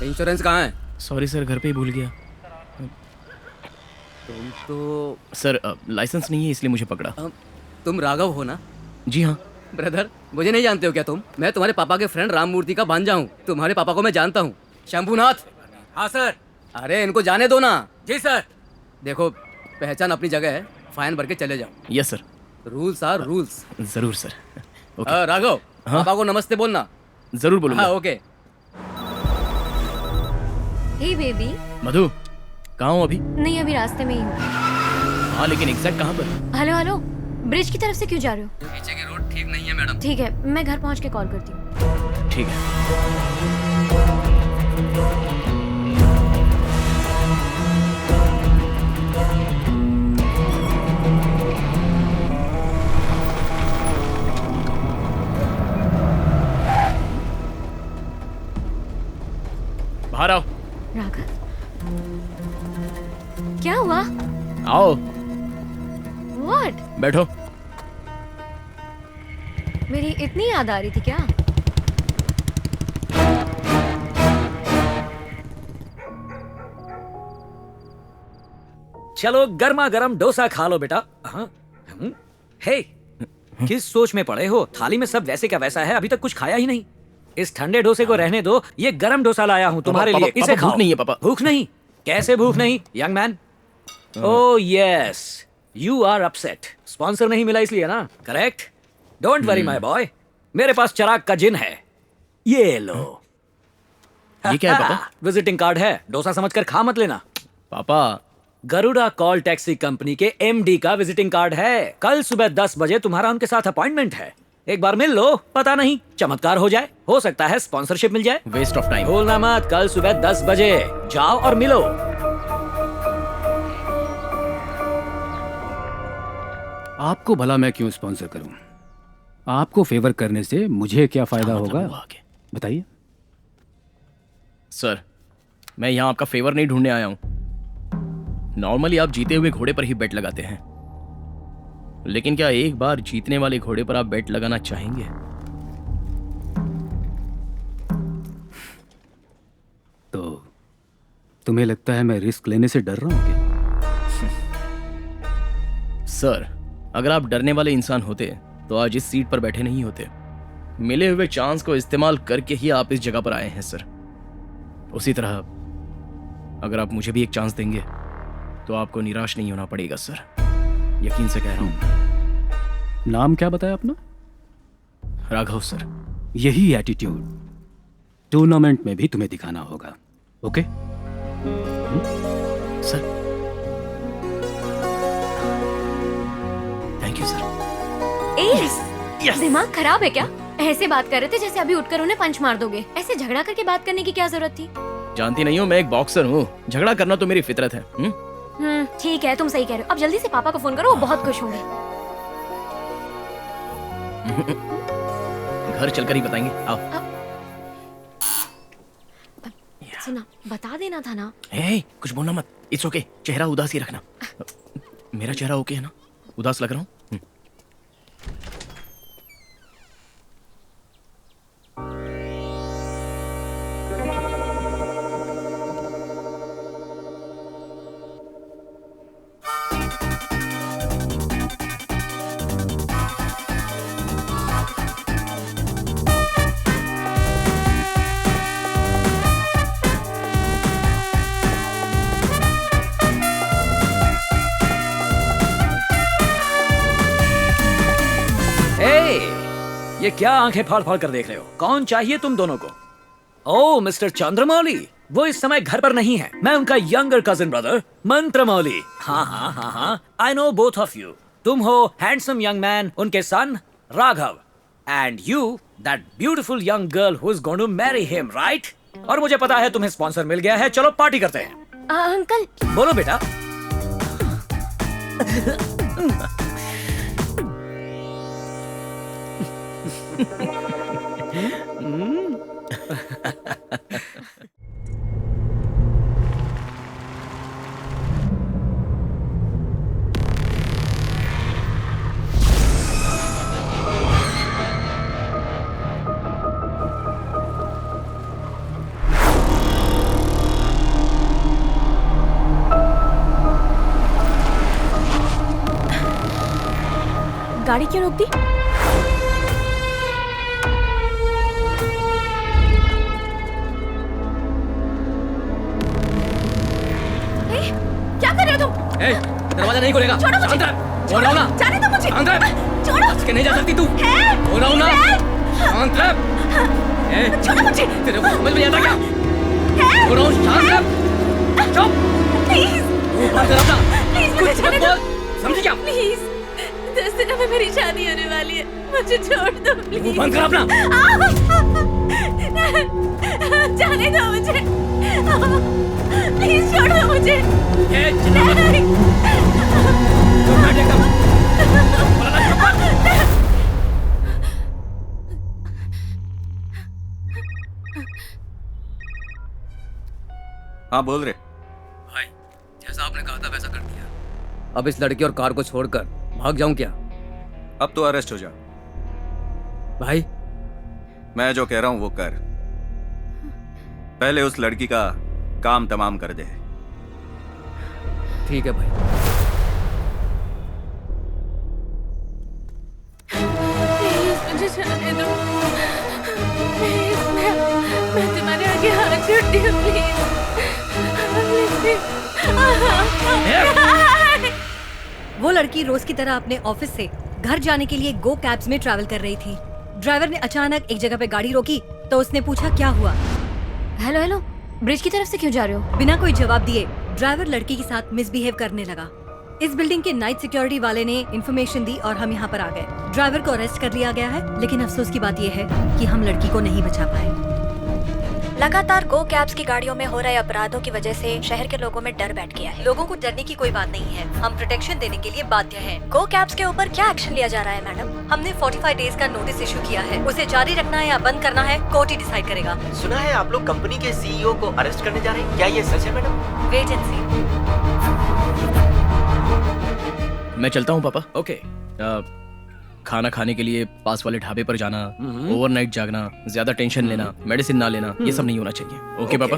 इंश्योरेंस कहाँ है? सॉरी सर, घर पे ही भूल गया। तुम तो सर लाइसेंस नहीं है इसलिए मुझे पकड़ा। तुम राघव हो ना? जी हाँ। ब्रदर, मुझे नहीं जानते हो क्या तुम? मैं तुम्हारे पापा के फ्रेंड राम मूर्ति का भांजा हूँ। तुम्हारे पापा को मैं जानता हूँ। शंभूनाथ। हाँ सर। अरे इनको जाने दो ना। जी सर। देखो, पहचान अपनी जगह है, फाइन भर के चले जाओ। Yes sir. Rules are rules. जरूर सर। राघव, पापा को नमस्ते बोलना। जरूर बोलूंगा। हाँ ओके। हे बेबी। मधु, कहाँ हो अभी? नहीं, अभी रास्ते में ही हूँ। हाँ लेकिन एग्जैक्ट कहाँ पर? हेलो हेलो, ब्रिज की तरफ से क्यों जा रहे हो? पीछे की रोड ठीक नहीं है मैडम। ठीक है, मैं घर पहुँच के कॉल करती हूँ। ठीक है। बाहर आओ। राघव, क्या हुआ? आओ। What? बैठो। मेरी इतनी याद आ रही थी क्या? चलो गर्मा गर्म डोसा खा लो बेटा। हे, किस सोच में पड़े हो? थाली में सब वैसे का वैसा है, अभी तक कुछ खाया ही नहीं। इस ठंडे डोसे को रहने दो, ये गरम डोसा लाया हूँ तुम्हारे लिए। इसे खाओ। भूख नहीं है पापा। भूख नहीं? कैसे भूख नहीं young man? Oh yes, you are upset. Sponsor नहीं मिला इसलिए ना? Correct. Don't worry my boy, मेरे पास चिराग का जिन है, ये लो। ये क्या है पापा? विजिटिंग कार्ड है, डोसा समझकर खा मत लेना। पापा, गरुड़ा कॉल टैक्सी कंपनी के एमडी का विजिटिंग कार्ड है। कल सुबह 10 बजे तुम्हारा उनके साथ अपॉइंटमेंट है। एक बार मिल लो, पता नहीं चमत्कार हो जाए, हो सकता है स्पॉन्सरशिप मिल जाए। Waste of time. भूलना मत, कल सुबह 10 बजे जाओ और मिलो। आपको भला मैं क्यों स्पॉन्सर करूं? आपको फेवर करने से मुझे क्या फायदा होगा, बताइए। सर, मैं यहाँ आपका फेवर नहीं ढूंढने आया हूं। नॉर्मली आप जीते हुए घोड़े पर ही बेट लगाते हैं, लेकिन क्या एक बार जीतने वाले घोड़े पर आप बेट लगाना चाहेंगे? तो तुम्हें लगता है मैं रिस्क लेने से डर रहा हूं क्या? सर, अगर आप डरने वाले इंसान होते तो आज इस सीट पर बैठे नहीं होते। मिले हुए चांस को इस्तेमाल करके ही आप इस जगह पर आए हैं सर। उसी तरह अगर आप मुझे भी एक चांस देंगे तो आपको निराश नहीं होना पड़ेगा सर, यकीन से कह रहा हूं। नाम क्या बताया अपना? राघव सर। यही एटीट्यूड टूर्नामेंट में भी तुम्हें दिखाना होगा, okay? Sir, thank you sir. S, दिमाग खराब है क्या? ऐसे बात कर रहे थे जैसे अभी उठकर उन्हें पंच मार दोगे। ऐसे झगड़ा करके बात करने की क्या जरूरत थी? जानती नहीं हो, मैं एक बॉक्सर हूँ, झगड़ा करना तो मेरी फितरत है। ठीक है, तुम सही कह रहे हो। अब जल्दी से पापा को फोन करो, वो बहुत खुश होंगे। घर चलकर ही बताएंगे, आओ। सुना, बता देना था ना। कुछ बोलना मत, इट्स ओके। चेहरा उदास ही रखना। मेरा चेहरा ओके है ना? उदास लग रहा हूँ? ये क्या आंखें फाड़ फाड़ कर देख रहे हो? कौन चाहिए तुम दोनों को? ओह मिस्टर चंद्रमौली, वो इस समय घर पर नहीं है। मैं उनका यंगर कजिन ब्रदर मंत्रमौली। हाँ हाँ हाँ हाँ, I know both of you. तुम हो हैंडसम यंग मैन, उनके son Raghav, and you that beautiful young girl who is going to marry him, right? और मुझे पता है तुम्हें स्पॉन्सर मिल गया है, चलो पार्टी करते हैं। अंकल बोलो बेटा। गाड़ी क्यों रोक दी? ए, क्या कर रहे हो तुम? ए, दरवाजा नहीं खोलेगा। छोड़ो मुझे। शांत रह। बोल रहा हूं ना। जाने दो मुझे। शांत रह। छोड़ो। बच के नहीं जा सकती तू। बोल रहा हूं ना। शांत रह। ए, छोड़ो मुझे। तेरे को समझ में नहीं आता क्या? बोल रहा हूं शांत रह। चुप। प्लीज। मुंह बंद कर अपना। प्लीज मुझे कुछ जाने मत दो। बोल। समझी क्या? प्लीज। 10 दिनों में मेरी शादी होने वाली है, मुझे छोड़ दो प्लीज। मुंह बंद कर अपना। जाने दो मुझे। प्लीज छोड़ दो मुझे। ए, चिल्ला मत। चुप बैठ एकदम। बोला ना चुप कर। हाँ बोल रहे। भाई, जैसा आपने कहा था वैसा कर दिया। अब इस लड़की और कार को छोड़कर भाग जाऊं क्या? अब तो अरेस्ट हो जा। भाई, मैं जो कह रहा हूं वो कर। पहले उस लड़की का काम तमाम कर दे। ठीक है भाई। प्लीज मुझे जाने दो। प्लीज मैं तुम्हारे आगे हाथ जोड़ती हूँ प्लीज। वो लड़की रोज की तरह अपने ऑफिस से घर जाने के लिए गो कैब्स में ट्रैवल कर रही थी। ड्राइवर ने अचानक एक जगह पे गाड़ी रोकी तो उसने पूछा क्या हुआ। हेलो हेलो, ब्रिज की तरफ से क्यों जा रहे हो? बिना कोई जवाब दिए ड्राइवर लड़की के साथ मिसबिहेव करने लगा। इस बिल्डिंग के नाइट सिक्योरिटी वाले ने इन्फॉर्मेशन दी और हम यहाँ पर आ गए। ड्राइवर को अरेस्ट कर लिया गया है, लेकिन अफसोस की बात यह है कि हम लड़की को नहीं बचा पाए। लगातार गो कैब्स की गाड़ियों में हो रहे अपराधों की वजह से शहर के लोगों में डर बैठ गया है। लोगों को डरने की कोई बात नहीं है, हम प्रोटेक्शन देने के लिए बाध्य हैं। गो कैब्स के ऊपर क्या एक्शन लिया जा रहा है मैडम? हमने 45 डेज का नोटिस इशू किया है। उसे जारी रखना है या बंद करना है कोर्ट ही डिसाइड करेगा। सुना है आप लोग कंपनी के सीईओ को अरेस्ट करने जा रहे हैं, क्या ये सच है मैडम? वेट एंड सी। मैं चलता हूँ पापा। ओके। खाना खाने के लिए पास वाले ढाबे पर जाना, ओवरनाइट जागना, ज्यादा टेंशन लेना, मेडिसिन ना लेना, ये सब नहीं होना चाहिए। ओके पापा?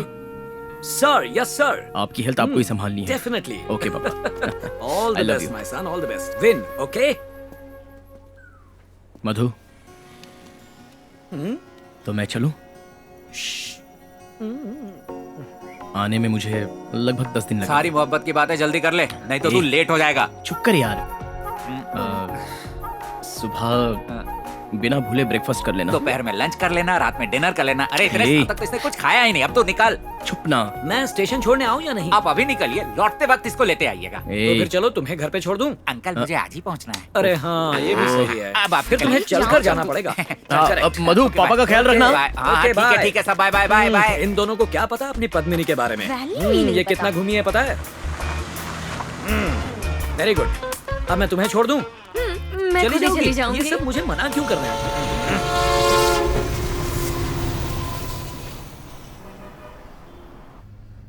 Sir, yes sir. आपकी हेल्थ आपको ही संभालनी है। डेफिनेटली। ओके पापा। All I the love best you. My son, all the best. Win, okay? Madhu, तो मैं चलूं? आने में मुझे लगभग 10 दिन लगेंगे। सारी मोहब्बत की बातें जल्दी कर ले, नहीं तो तू लेट हो जाएगा। चुप कर यार। सुबह बिना भूले ब्रेकफास्ट कर लेना। दोपहर में लंच कर लेना, रात में डिनर कर लेना। अरे इतने हे। साल तक तो इसने कुछ खाया ही नहीं, अब तो निकल। चुप ना। मैं स्टेशन छोड़ने आऊं या नहीं? आप अभी निकलिए, लौटते वक्त इसको लेते आइएगा। तो फिर चलो तुम्हें घर पे छोड़ दूं? अंकल मुझे आज ही पहुंचना है। अरे हाँ, ये भी सही है। अब आप फिर तुम्हें चलकर जाना पड़ेगा। अब मधु, पापा का ख्याल रखना। ओके, ठीक है सब, बाय बाय बाय बाय। इन दोनों को क्या पता अपनी पद्मिनी के बारे में? ये कितना घूमी है पता है? Very good. अब मैं तुम्हें छोड़ दूं? मैं खुद ही जाओगी? चली जाऊंगी। ये सब मुझे मना क्यों कर रहे हैं?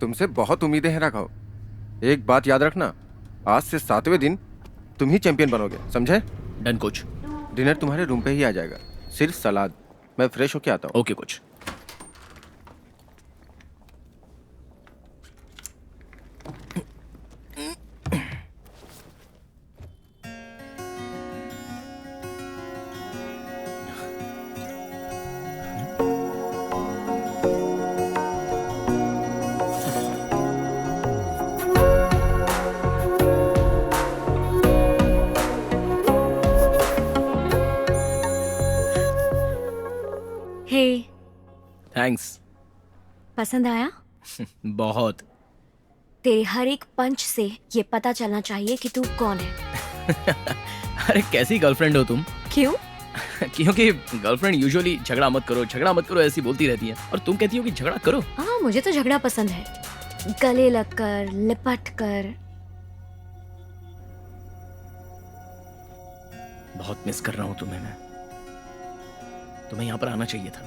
तुमसे बहुत उम्मीदें हैं राघव। एक बात याद रखना, आज से 7वें दिन तुम ही चैंपियन बनोगे, समझे? Done coach. डिनर तुम्हारे रूम पे ही आ जाएगा, सिर्फ सलाद। मैं फ्रेश होके आता हूँ। Okay coach. Hey, thanks. पसंद आया? बहुत। तेरे हर एक पंच से ये पता चलना चाहिए कि तू कौन है। अरे कैसी गर्लफ्रेंड हो तुम? क्यों? क्योंकि गर्लफ्रेंड यूजुअली झगड़ा मत करो ऐसी बोलती रहती है, और तुम कहती हो कि झगड़ा करो। हाँ, मुझे तो झगड़ा पसंद है। गले लगकर, लिपट कर। बहुत मिस कर रहा हूँ तुम्हें मैं। तुम्हें यहाँ पर आना चाहिए था।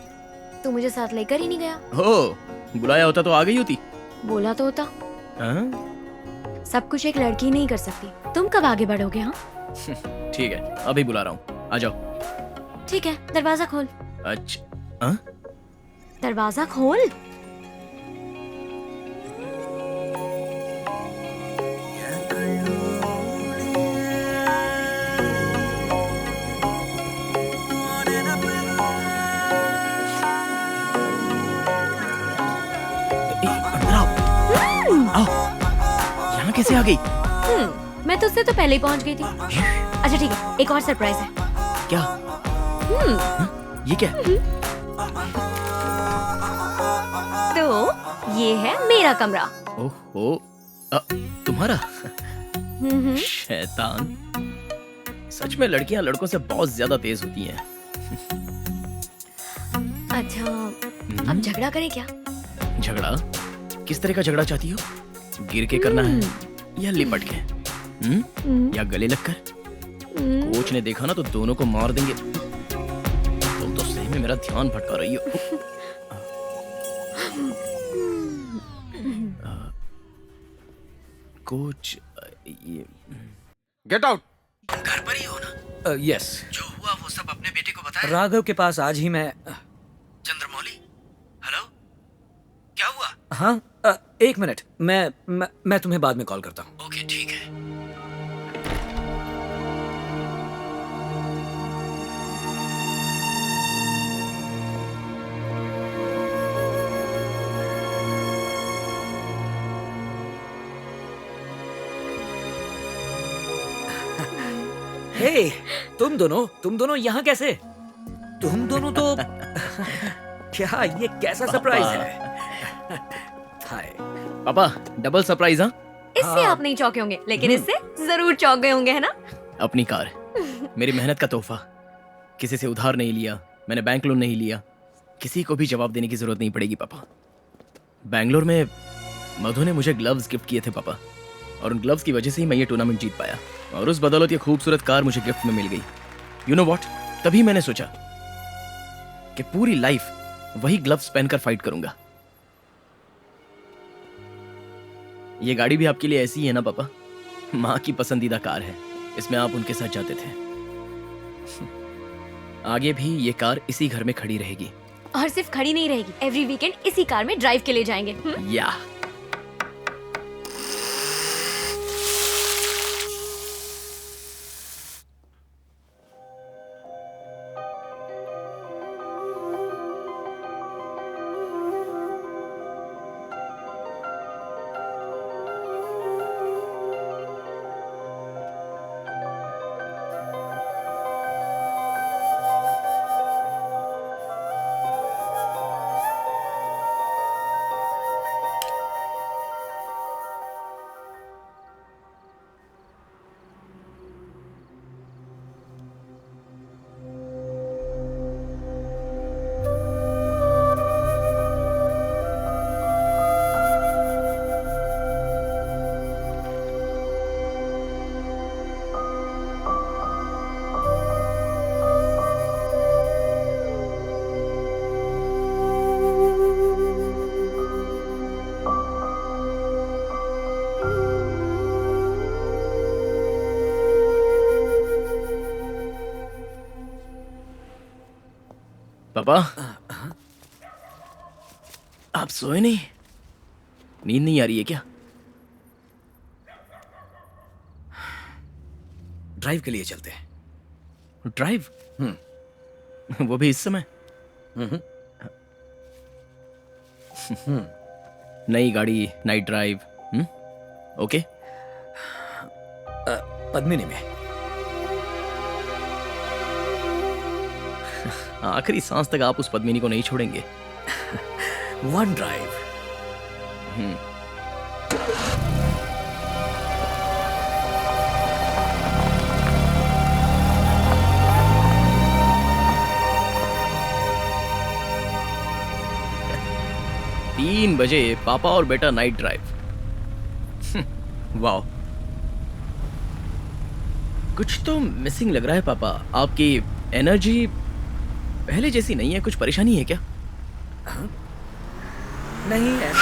तू मुझे साथ लेकर ही नहीं गया। हो, बुलाया होता तो आ गई होती। बोला तो होता। हाँ? सब कुछ एक लड़की नहीं कर सकती। तुम कब आगे बढ़ोगे? हाँ, ठीक है, अभी बुला रहा हूँ, आ जाओ। ठीक है, दरवाजा खोल। अच्छा, हाँ? दरवाजा खोल। यहाँ कैसे आ गई? मैं तो उससे तो पहले ही पहुंच गई थी। अच्छा ठीक है, एक और सरप्राइज है। क्या? ये क्या? तो ये है मेरा कमरा। ओहो, तुम्हारा? शैतान। सच में लड़कियां लड़कों से बहुत ज्यादा तेज होती हैं। अच्छा, अब झगड़ा करें क्या? झगड़ा? किस तरह का झगड़ा चाहती हो? गिर के करना है या लिपट के? या गले लगकर? कोच ने देखा ना तो दोनों को मार देंगे। तुम तो सही में मेरा ध्यान भटका रही हो। कोच, ये गेट आउट। घर पर ही हो ना? यस। जो हुआ वो सब अपने बेटे को बताया? राघव के पास आज ही मैं। चंद्रमौली, हेलो, क्या हुआ? हाँ, एक मिनट, मैं तुम्हें बाद में कॉल करता हूँ। ओके, ठीक है। हे, तुम दोनों यहाँ कैसे? तुम दोनों तो क्या ये कैसा सरप्राइज है? हाय पापा, डबल सरप्राइज। हाँ, इससे आप नहीं चौंके होंगे, लेकिन इससे जरूर चौंक गए होंगे, है ना? अपनी कार, मेरी मेहनत का तोहफा। किसी से उधार नहीं लिया, मैंने बैंक लोन नहीं लिया। किसी को भी जवाब देने की जरूरत नहीं पड़ेगी पापा। बैंगलोर में मधु ने मुझे ग्लव्स गिफ्ट किए थे पापा, और उन ग्लव्स की वजह से ही मैं ये टूर्नामेंट जीत पाया, और उस बदौलत ये खूबसूरत कार मुझे गिफ्ट में मिल गई। यू नो व्हाट, तभी मैंने सोचा कि पूरी लाइफ वही ग्लव्स पहनकर फाइट करूंगा। ये गाड़ी भी आपके लिए ऐसी ही है ना पापा? माँ की पसंदीदा कार है, इसमें आप उनके साथ जाते थे। आगे भी ये कार इसी घर में खड़ी रहेगी। और सिर्फ खड़ी नहीं रहेगी, एवरी वीकेंड इसी कार में ड्राइव के लिए जाएंगे। या पापा, आप सोए नहीं? नींद नहीं आ रही है क्या? ड्राइव के लिए चलते हैं। ड्राइव? वो भी इस समय? नई गाड़ी, नाइट ड्राइव। ओके। पद्मिनी में। आखिरी सांस तक आप उस पद्मिनी को नहीं छोड़ेंगे। One drive. तीन बजे पापा और बेटा नाइट ड्राइव। वाह, कुछ तो मिसिंग लग रहा है पापा। आपकी एनर्जी पहले जैसी नहीं है, कुछ परेशानी है क्या? नहीं है।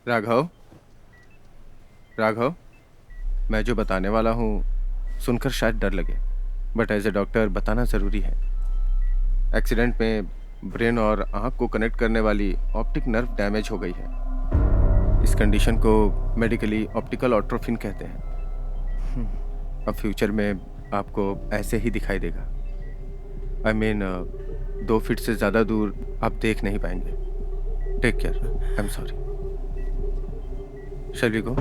राघव, राघव, राघव, मैं जो बताने वाला हूँ सुनकर शायद डर लगे, बट एज ए डॉक्टर बताना ज़रूरी है। एक्सीडेंट में ब्रेन और आँख को कनेक्ट करने वाली ऑप्टिक नर्व डैमेज हो गई है। इस कंडीशन को मेडिकली ऑप्टिकल एट्रोफी कहते हैं। अब फ्यूचर में आपको ऐसे ही दिखाई देगा। आई मीन 2 फीट से ज़्यादा दूर आप देख नहीं पाएंगे। Take care. I am sorry. Shall we go?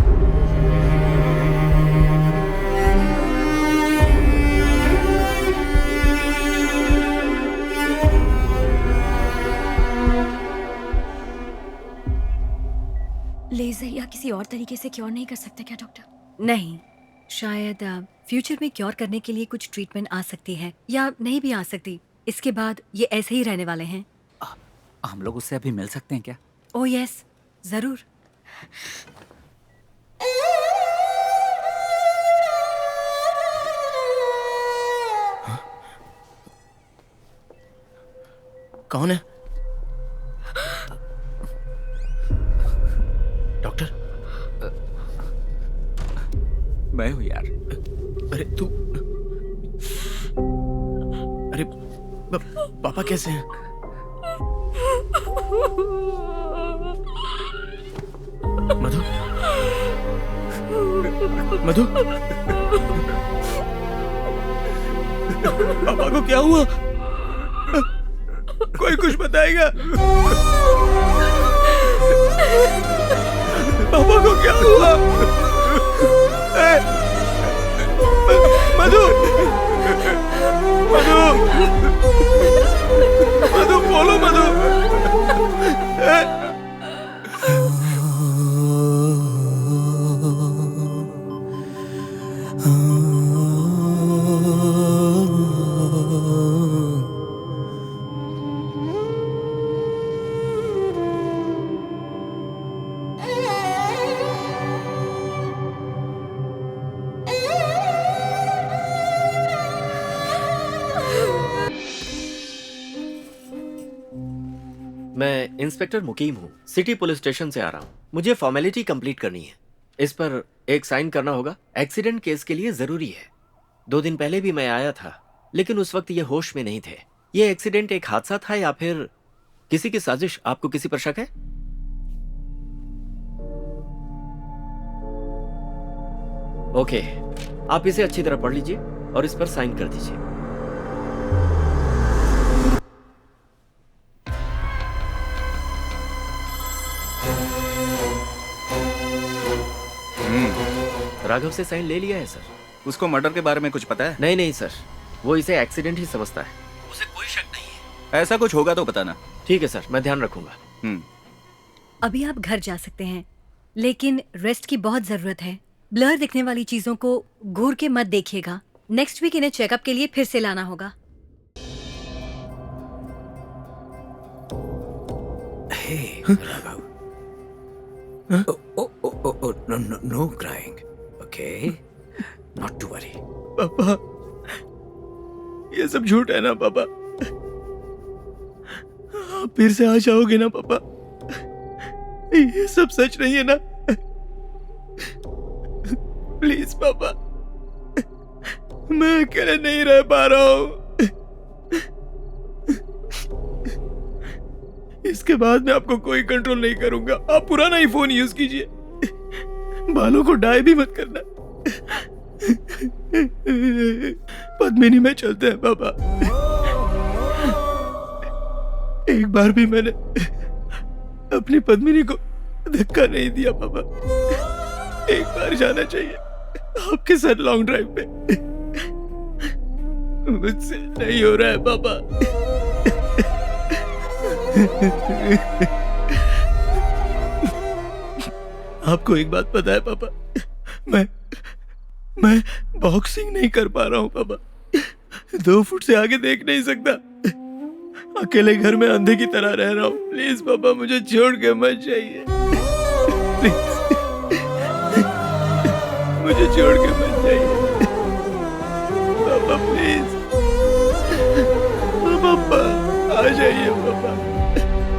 लेजर या किसी और तरीके से क्योर नहीं कर सकते क्या डॉक्टर? नहीं, शायद फ्यूचर में क्योर करने के लिए कुछ ट्रीटमेंट आ सकती है या नहीं भी आ सकती। इसके बाद ये ऐसे ही रहने वाले हैं। हम लोग उससे अभी मिल सकते हैं क्या? ओह यस, जरूर। कौन है? डॉक्टर? मैं हूँ यार। अरे तू, अरे पापा कैसे हैं? मधु, मधु, पापा को क्या हुआ? कोई कुछ बताएगा? पापा को क्या हुआ? मधु, मधु, मधु बोलो मधु। मैं इंस्पेक्टर मुकीम हूँ, सिटी पुलिस स्टेशन से आ रहा हूँ। मुझे फॉर्मेलिटी कंप्लीट करनी है। इस पर एक साइन करना होगा। एक्सीडेंट केस के लिए जरूरी है। 2 दिन पहले भी मैं आया था, लेकिन उस वक्त ये होश में नहीं थे। ये एक्सीडेंट एक हादसा था या फिर किसी की साजिश? आपको किसी पर शक है? ओके, आप इसे अच्छी तरह पढ़ लीजिए और इस पर साइन कर दीजिए। राघव से साइन ले लिया है सर। उसको मर्डर के बारे में कुछ पता है? नहीं नहीं सर, वो इसे एक्सीडेंट ही समझता है। उसे कोई शक नहीं है। ऐसा कुछ होगा तो बताना। ठीक है सर, मैं ध्यान रखूंगा। अभी आप घर जा सकते हैं, लेकिन रेस्ट की बहुत जरूरत है। ब्लर दिखने वाली चीजों को घूर के मत देखिएगा। नेक्स्ट वीक इन्हें चेकअप के लिए फिर से लाना होगा। Raghav, no crying, okay, not to worry. पापा, ये सब झूठ है ना पापा? आप फिर से आ जाओगे ना पापा? ये सब सच नहीं है ना? प्लीज पापा, मैं अकेले नहीं रह पा रहा हूं। इसके बाद मैं आपको कोई कंट्रोल नहीं करूंगा। आप पुराना ही फोन यूज कीजिए, बालों को डाई भी मत करना। पद्मिनी में चलते हैं पापा। एक बार भी मैंने अपनी पद्मिनी को धक्का नहीं दिया पापा। एक बार जाना चाहिए आपके साथ लॉन्ग ड्राइव पे। मुझसे नहीं हो रहा है पापा। आपको एक बात पता है पापा, मैं बॉक्सिंग नहीं कर पा रहा हूं पापा। 2 फुट से आगे देख नहीं सकता। अकेले घर में अंधे की तरह रह रहा हूं। प्लीज पापा, मुझे छोड़ के मत जाइए। प्लीज, मुझे छोड़ के मत जाइए पापा। प्लीज पापा, आ जाइए पापा।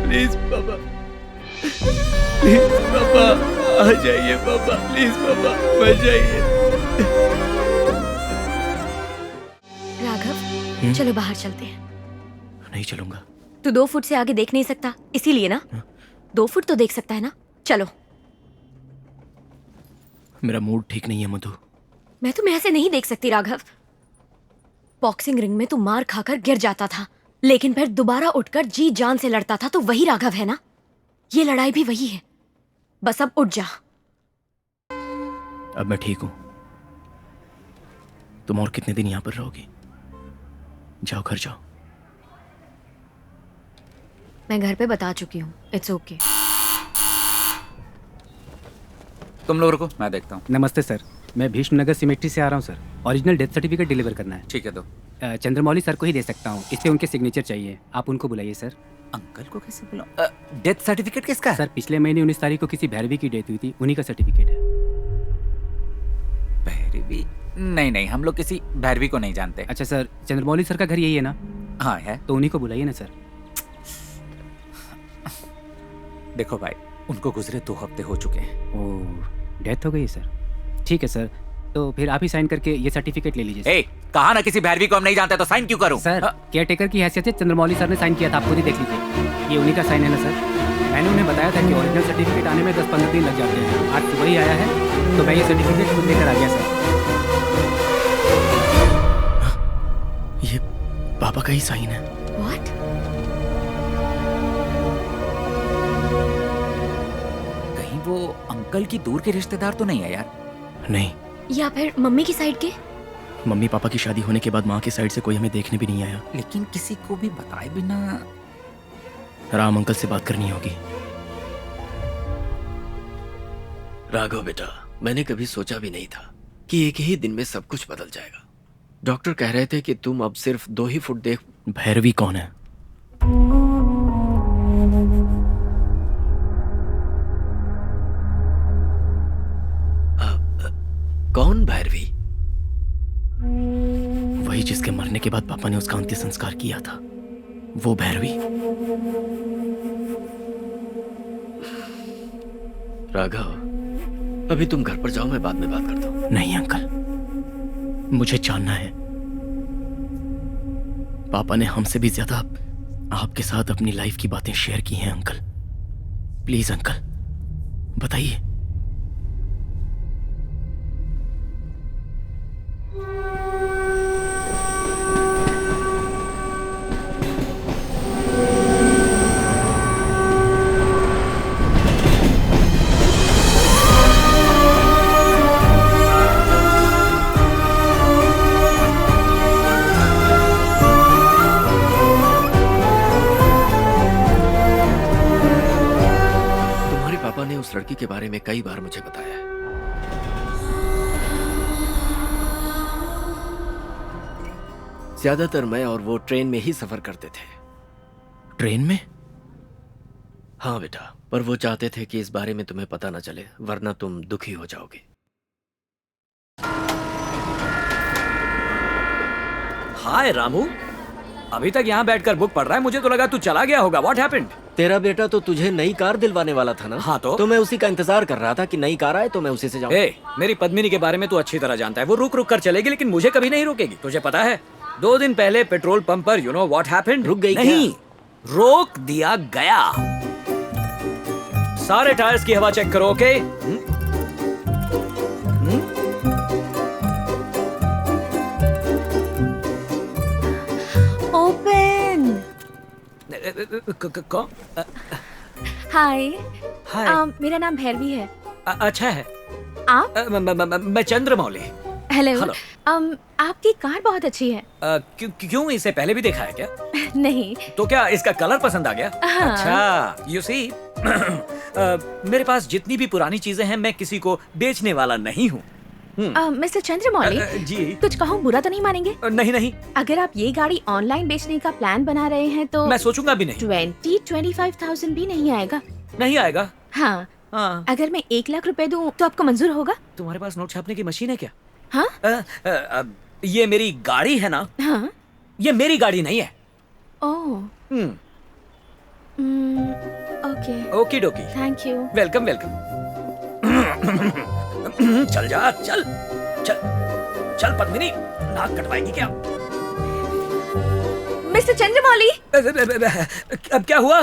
प्लीज पापा, प्लीज पापा, आ जाइए पापा। प्लीज पापा, मत जाइए। राघव, चलो बाहर चलते हैं। नहीं चलूंगा। तू 2 फुट से आगे देख नहीं सकता, इसीलिए ना? 2 फुट तो देख सकता है ना? चलो। मेरा मूड ठीक नहीं है मधु। मैं तुम्हें ऐसे नहीं देख सकती राघव। बॉक्सिंग रिंग में तू मार खाकर गिर जाता था, लेकिन फिर दोबारा उठकर जी जान से लड़ता था। तो वही राघव है ना? ये लड़ाई भी वही है। बस अब उठ जा। अब मैं ठीक हूं। तुम और कितने दिन यहां पर रहोगी? जाओ, घर जाओ। मैं घर पे बता चुकी हूँ, इट्स ओके। तुम लोगों को मैं देखता हूँ। नमस्ते सर, मैं भीष्मनगर सिमेट्री से आ रहा हूँ sir. Original death certificate deliver करना है। ठीक है, दो। चंद्रमौली सर को ही दे सकता हूँ, इस पे उनके सिग्नेचर चाहिए। आप उनको बुलाइए सर। अंकल को कैसे बुलाऊं? डेथ सर्टिफिकेट किसका है? सर, पिछले महीने 19 तारीख को किसी भैरवी की डेथ हुई थी, उन्हीं का सर्टिफिकेट है। भैरवी? नहीं, हम लोग किसी भैरवी को नहीं जानते। अच्छा सर, चंद्रमौली सर का घर यही है ना? हाँ है। तो उन्हीं को बुलाइए ना सर। देखो भाई, उनको गुजरे 2 हफ्ते हो चुके हैं। ओह, डेथ हो गई सर। ठीक है सर, तो फिर आप ही साइन करके ये सर्टिफिकेट ले लीजिए। कहा ना किसी भैरवी को हम नहीं जानते, तो साइन क्यों करूं? सर, केयरटेकर की हैसियत से चंद्रमौली सर ने साइन किया था, आप खुद ही देख लीजिए। ये उन्हीं का साइन है ना सर? मैंने उन्हें बताया था कि ओरिजिनल सर्टिफिकेट आने में 10-15 दिन लग जाते हैं। आज सुबह ही आया है, तो मैं ये सर्टिफिकेट खुद लेकर आ गया सर। ये पापा का ही साइन है। What? कहीं वो अंकल की दूर के रिश्तेदार तो नहीं है यार? नहीं। या फिर मम्मी की साइड के? मम्मी पापा की शादी होने के बाद माँ की साइड से कोई हमें देखने भी नहीं आया। लेकिन किसी को भी बताए बिना राम अंकल से बात करनी होगी। राघव बेटा, मैंने कभी सोचा भी नहीं था कि एक ही दिन में सब कुछ बदल जाएगा। डॉक्टर कह रहे थे कि तुम अब सिर्फ 2 ही फुट देख। भैरवी कौन है? कौन भैरवी? वही जिसके मरने के बाद पापा ने उसका अंतिम संस्कार किया था, वो भैरवी। राघव, अभी तुम घर पर जाओ, मैं बाद में बात करता हूँ। नहीं अंकल, मुझे जानना है। पापा ने हमसे भी ज्यादा आपके साथ अपनी लाइफ की बातें शेयर की हैं अंकल। प्लीज अंकल, बताइए। उस लड़की के बारे में कई बार मुझे बताया है। ज्यादातर मैं और वो ट्रेन में ही सफर करते थे। ट्रेन में? हाँ बेटा, पर वो चाहते थे कि इस बारे में तुम्हें पता न चले, वरना तुम दुखी हो जाओगे। हाय रामू, अभी तक यहाँ बैठकर बुक पढ़ रहा है। मुझे तो लगा तू चला गया होगा। What happened? तेरा बेटा तो तुझे नई कार दिलवाने वाला था ना? हाँ तो मैं उसी का इंतजार कर रहा था कि नई कार आए तो मैं उसी से जाऊँ। मेरी पद्मिनी के बारे में तू अच्छी तरह जानता है। वो रुक रुक कर चलेगी लेकिन मुझे कभी नहीं रोकेगी। तुझे पता है 2 दिन पहले पेट्रोल पंप पर यू नो व्हाट हैपेंड? रुक गई? नहीं, रोक दिया गया। सारे टायर्स की हवा चेक करो। ओके? ओपन। कौन? हाय। हाय। मेरा नाम भैरवी है। अच्छा है। आप? मैं चंद्रमौली। हेलो। आपकी कार बहुत अच्छी है। क्यों इसे पहले भी देखा है क्या? नहीं। तो क्या इसका कलर पसंद आ गया? हाँ। अच्छा, यू सी मेरे पास जितनी भी पुरानी चीजें हैं मैं किसी को बेचने वाला नहीं हूँ। मिस्टर चंद्रमौली, जी कुछ कहूँ बुरा तो नहीं मानेंगे? नहीं। अगर आप ये गाड़ी ऑनलाइन बेचने का प्लान बना रहे हैं तो मैं सोचूंगा भी नहीं। 25,000 भी नहीं आएगा। नहीं आएगा? हाँ। हाँ। अगर मैं 1 लाख रुपए दूं तो आपको मंजूर होगा? तुम्हारे पास नोट छापने की मशीन है क्या? हाँ। ये मेरी गाड़ी है ना? हाँ। ये मेरी गाड़ी नहीं है। Oh. Okay. Okey dokey. Thank you. Welcome welcome. चल जा, चल चल चल पद्मिनी, नाक कटवाएगी क्या? मिस्टर चंद्रमौली, अब क्या हुआ?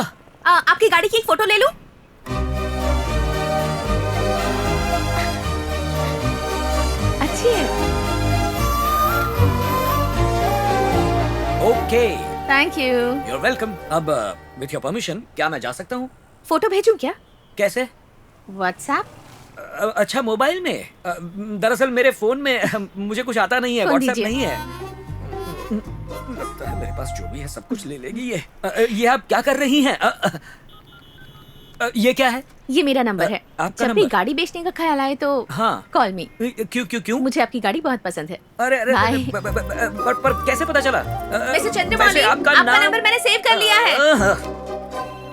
आपकी गाड़ी की एक फोटो ले लूं? अच्छी है। Okay. Thank you. You're welcome. अब with your permission, क्या मैं जा सकता हूँ? फोटो भेजूं क्या? कैसे? व्हाट्सएप? अच्छा, मोबाइल में? दरअसल मेरे फोन में मुझे कुछ आता नहीं है, फोन व्हाट्सएप दीजिए। नहीं है। लगता है मेरे पास जो भी है सब कुछ ले लेगी ये आप क्या कर रही हैं? ये क्या है? ये मेरा नंबर है। आपका जब भी नंबर? गाड़ी बेचने का ख्याल आए तो हाँ। कॉल मी। क्यों? मुझे आपकी गाड़ी बहुत पसंद है। अरे बाय। पर कैसे पता चला? मिस्टर चंद्रमौली, वैसे आपका नंबर मैंने सेव कर लिया है।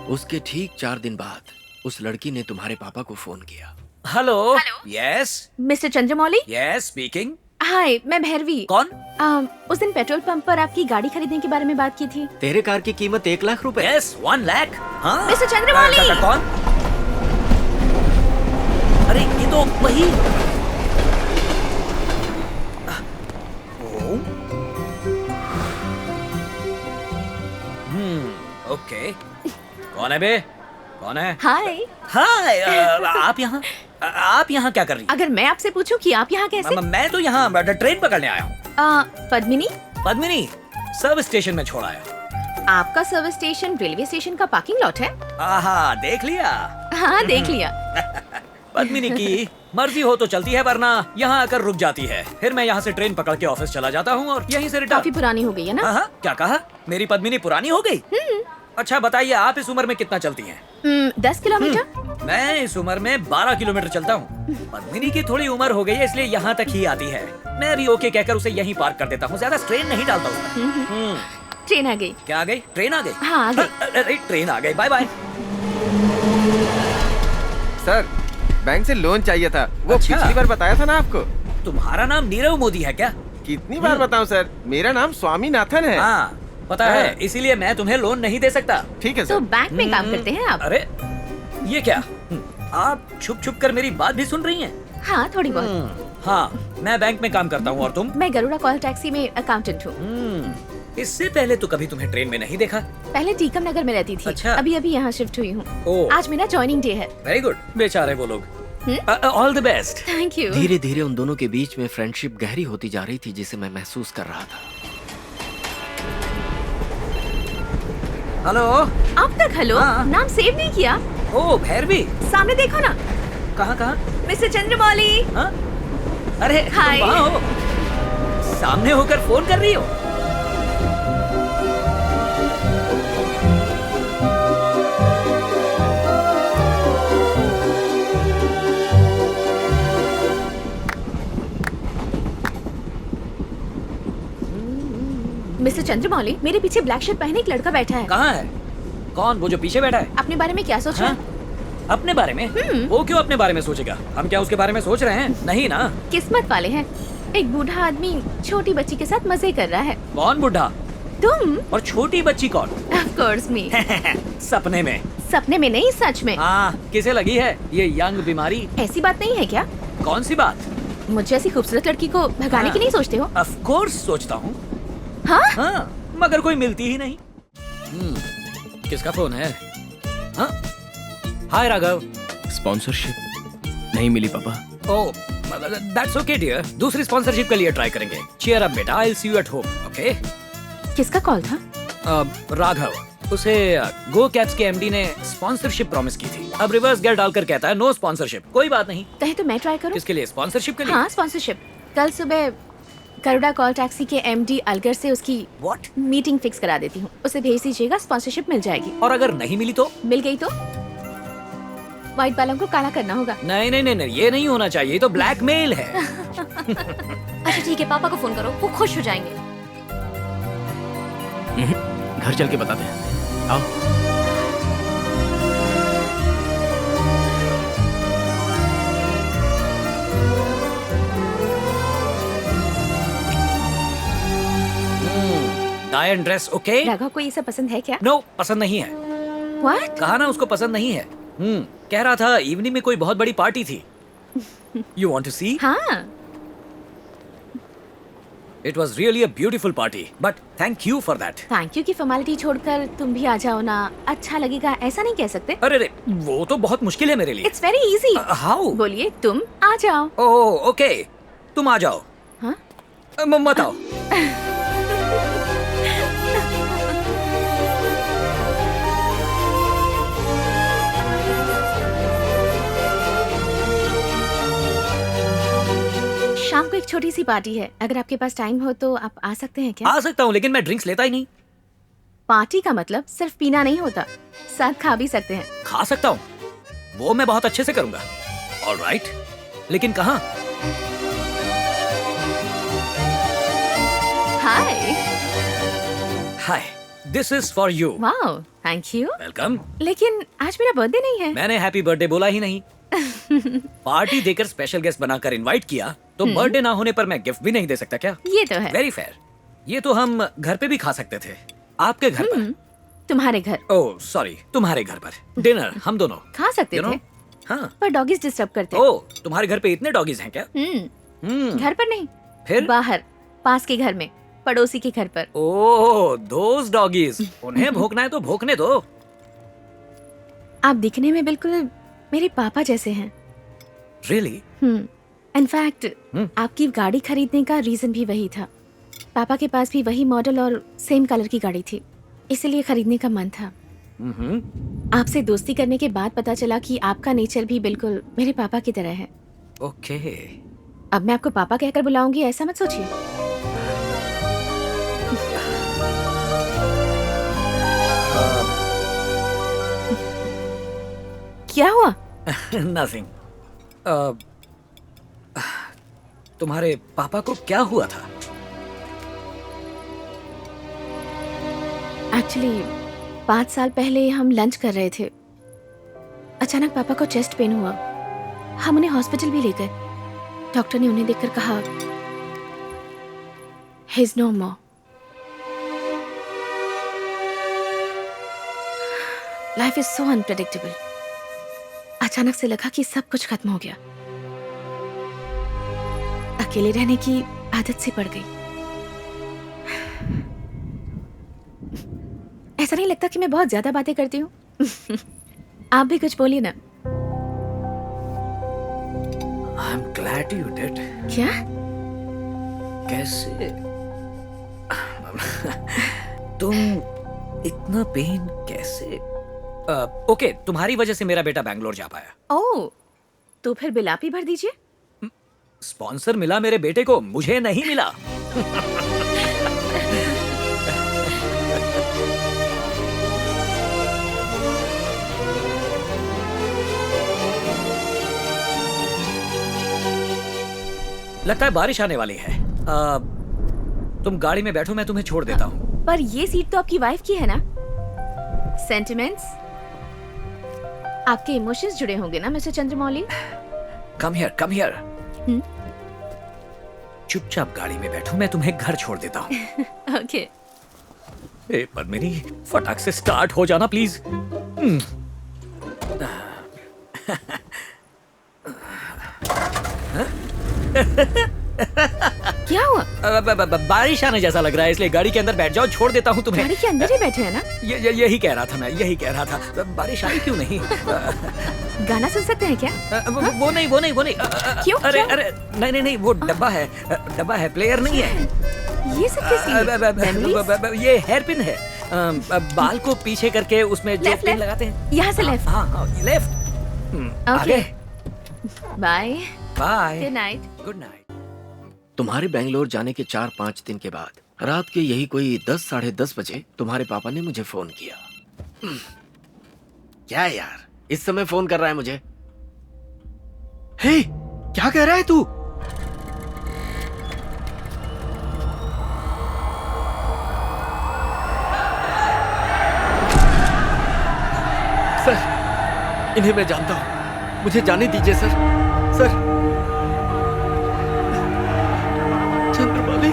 उसके ठीक 4 दिन बाद उस लड़की ने तुम्हारे पापा को फोन किया। Hello. Yes. Mister Chandramouli. Yes, speaking. Hi, मैं भैरवी। कौन? उस दिन पेट्रोल पंप पर आपकी गाड़ी खरीदने के बारे में बात की थी। तेरे कार की कीमत 1 लाख रुपए? यस, 1 लाख। हाँ? मिस्टर चंद्रमौली। कौन? अरे ये तो वही। ओके। कौन है बे? कौन है? हाय। हाय। आप यहाँ क्या कर रही हैं? अगर मैं आपसे पूछूं कि आप यहाँ कैसे? मैं तो यहाँ ट्रेन पकड़ने आया हूँ। पद्मिनी? पद्मिनी सर्विस स्टेशन में छोड़ आया। आपका सर्विस स्टेशन रेलवे स्टेशन का पार्किंग लॉट है? आहा, देख लिया? हाँ, देख लिया। पद्मिनी की मर्जी हो तो चलती है, वरना यहाँ आकर रुक जाती है। फिर मैं यहाँ से ट्रेन पकड़ के ऑफिस चला जाता हूँ और यहीं से रिटर्न। काफी पुरानी हो गई है ना? हाँ, क्या कहा? मेरी पद्मिनी पुरानी हो गई? अच्छा बताइए, आप इस उम्र में कितना चलती हैं? 10 किलोमीटर। मैं इस उम्र में 12 किलोमीटर चलता हूँ। पद्मिनी की थोड़ी उम्र हो गई है इसलिए यहाँ तक ही आती है। मैं भी ओके कहकर उसे यहीं पार्क कर देता हूँ, ज्यादा स्ट्रेन नहीं डालता हूँ। ट्रेन आ गई। क्या आ गई? ट्रेन आ गई? हाँ, आ गई। अरे ट्रेन आ गई। Bye bye. सर, बैंक से लोन चाहिए था। वो अच्छा। पिछली बार बताया था ना आपको। तुम्हारा नाम नीरव मोदी है क्या? कितनी बार बताऊं सर, मेरा नाम स्वामीनाथन है। हाँ, पता है, इसीलिए मैं तुम्हें लोन नहीं दे सकता। ठीक है तो बैंक में काम करते हैं आप? अरे ये क्या? आप छुप छुप कर मेरी बात भी सुन रही हैं? हाँ, थोड़ी बहुत। हाँ, मैं बैंक में काम करता हूँ। और तुम? मैं गरुड़ा कॉल टैक्सी में अकाउंटेंट हूँ। इससे पहले तो कभी तुम्हें ट्रेन में नहीं देखा। पहले टीकम नगर में रहती थी। अच्छा। अभी यहाँ शिफ्ट हुई हूँ। ओह। आज मेरा ज्वाइनिंग डे है। Very good. बेचारे वो लोग। All the best. Thank you. धीरे धीरे उन दोनों के बीच में फ्रेंडशिप गहरी होती जा रही थी, जिसे मैं महसूस कर रहा था। हेलो। अब तक हेलो? नाम सेव नहीं किया? ओ भैरवी। सामने देखो ना। कहाँ? मिस्टर चंद्रमौली। अरे हाय। तुम वहाँ हो? सामने होकर फोन कर रही हो? मिस्टर चंद्रमौली, मेरे पीछे ब्लैक शर्ट पहने एक लड़का बैठा है। कहाँ है? कौन? वो जो पीछे बैठा है? अपने बारे में क्या सोच रहा है? अपने बारे में? वो क्यों अपने बारे में सोचेगा? हम क्या उसके बारे में सोच रहे हैं? नहीं ना। किस्मत वाले हैं। एक बूढ़ा आदमी छोटी बच्ची के साथ मजे कर रहा है। कौन बूढ़ा? तुम। और छोटी बच्ची कौन? Of course me। सपने में। सपने में नहीं, सच में। हाँ, किसे लगी है ये यंग बीमारी? ऐसी बात नहीं है क्या? कौन सी बात? मुझे ऐसी खूबसूरत लड़की को भगाने की नहीं सोचते हो? Of course सोचता हूँ। हाँ? मगर कोई मिलती ही नहीं। किसका फोन है? हाँ? हाय राघव। स्पॉन्सरशिप नहीं मिली पापा। ओह, दैट्स ओके डियर। दूसरी स्पॉन्सरशिप के लिए ट्राई करेंगे। चीयर अप बेटा, I will see you at home, okay? किसका कॉल था? राघव। उसे गो कैब्स के एमडी ने स्पॉन्सरशिप प्रॉमिस की थी। अब रिवर्स गियर डालकर कहता है नो स्पॉन्सरशिप। कोई बात नहीं। कहे तो मैं ट्राई करूं? किसके लिए? स्पॉन्सरशिप के लिए? हाँ, स्पॉन्सरशिप। कल सुबह गरुड़ा कॉल टैक्सी के एमडी अलगर से उसकी मीटिंग फिक्स करा देती हूँ। उसे भेज दीजिएगा, स्पॉन्सरशिप मिल जाएगी। और अगर नहीं मिली तो? मिल गई तो व्हाइट बालों को काला करना होगा। नहीं नहीं नहीं, ये नहीं होना चाहिए। ये तो ब्लैकमेल है। अच्छा ठीक है, पापा को फोन करो, वो खुश हो जाएंगे। घर चल के बताते हैं। आओ। Tie and dress okay? Raghav को ये सब पसंद है क्या? नो, पसंद नहीं है। What? कहा ना उसको पसंद नहीं है। कह रहा था इवनिंग में कोई बहुत बड़ी पार्टी थी। You want to see? हाँ। It was really a beautiful party, but thank you for that. Thank you की फॉर्मेलिटी छोड़कर तुम भी आ जाओ ना, अच्छा लगेगा, ऐसा नहीं कह सकते? अरे रे, वो तो बहुत मुश्किल है मेरे लिए। It's very easy. How? बोलिए, तुम आ जाओ। ओह ओके, तुम आ जाओ। हाँ? मत आओ। शाम को एक छोटी सी पार्टी है, अगर आपके पास टाइम हो तो आप आ सकते हैं क्या? आ सकता हूँ, लेकिन मैं ड्रिंक्स लेता ही नहीं। पार्टी का मतलब सिर्फ पीना नहीं होता, साथ खा भी सकते हैं। खा सकता हूँ, वो मैं बहुत अच्छे से करूंगा। ऑलराइट, लेकिन कहाँ? Hi. Hi, this is for you. Wow, thank you. Welcome. लेकिन आज मेरा बर्थडे नहीं है। मैंने हैप्पी बर्थडे बोला ही नहीं। पार्टी देकर स्पेशल गेस्ट बनाकर इनवाइट किया, तो बर्थडे ना होने पर मैं गिफ्ट भी नहीं दे सकता क्या? ये तो है। Very fair. ये तो हम घर पे भी खा सकते थे। आपके घर पर? तुम्हारे घर। ओह सॉरी, तुम्हारे घर पर डिनर हम दोनों खा सकते थे। हाँ, पर डॉगीज डिस्टर्ब करते। ओह, तुम्हारे घर पे इतने डॉगीज हैं क्या? घर पर नहीं, फिर बाहर, पास के घर में, पड़ोसी के घर पर। ओह, दोस डॉगीज। उन्हें भौंकना है तो भौंकने दो। आप दिखने में बिल्कुल मेरे पापा जैसे हैं। Really? इनफैक्ट आपकी गाड़ी खरीदने का रीजन भी वही था। पापा के पास भी वही मॉडल और सेम कलर की गाड़ी थी, इसीलिए खरीदने का मन था। आपसे दोस्ती करने के बाद पता चला कि आपका नेचर भी बिल्कुल मेरे पापा की तरह है। ओके। अब मैं आपको पापा कहकर बुलाऊंगी, ऐसा मत सोचिए। क्या हुआ? Nothing. तुम्हारे पापा को क्या हुआ था? एक्चुअली 5 साल पहले हम लंच कर रहे थे, अचानक पापा को चेस्ट पेन हुआ। हम उन्हें हॉस्पिटल भी ले गए। डॉक्टर ने उन्हें देखकर कहा, he is no more. Life is so unpredictable. अचानक से लगा कि सब कुछ खत्म हो गया। अकेले रहने की आदत सी पड़ गई। ऐसा नहीं लगता कि मैं बहुत ज्यादा बातें करती हूँ? आप भी कुछ बोलिए ना। I'm glad you did. क्या? कैसे? तुम इतना पेन कैसे? ओके, तुम्हारी वजह से मेरा बेटा बैंगलोर जा पाया। ओह, तो फिर बिल आप ही भर दीजिए। स्पॉन्सर मिला मेरे बेटे को, मुझे नहीं मिला। लगता है बारिश आने वाली है। तुम गाड़ी में बैठो, मैं तुम्हें छोड़ देता हूँ। पर ये सीट तो आपकी वाइफ की है ना? सेंटिमेंट्स? आपके इमोशंस जुड़े होंगे ना मिस्टर चंद्रमौली? Come here. चुपचाप गाड़ी में बैठो, मैं तुम्हें घर छोड़ देता हूँ। ओके। पद्मिनी, फटाक से स्टार्ट हो जाना प्लीज। क्या हुआ? बारिश आने जैसा लग रहा है, इसलिए गाड़ी के अंदर बैठ जाओ, छोड़ देता हूँ तुम्हें। गाड़ी के अंदर ही बैठे हैं ना? यही कह रहा था मैं, यही कह रहा था। बारिश आई क्यों नहीं? गाना सुन सकते हैं क्या? वो नहीं। क्यों? अरे नहीं, वो डब्बा है, प्लेयर नहीं है। ये सब किस लिए? ये हेयर पिन है। बाल को पीछे करके उसमें जो पिन लगाते हैं। यहाँ से लेफ्ट। हाँ, left. Okay. Bye. Good night. तुम्हारे बेंगलोर जाने के 4-5 दिन के बाद रात के यही कोई 10 साढ़े 10 बजे तुम्हारे पापा ने मुझे फोन किया। क्या यार, इस समय फोन कर रहा है मुझे? हे, क्या कह रहा है तू? सर, इन्हें मैं जानता हूं, मुझे जाने दीजिए सर। सर, चंद्रमौली,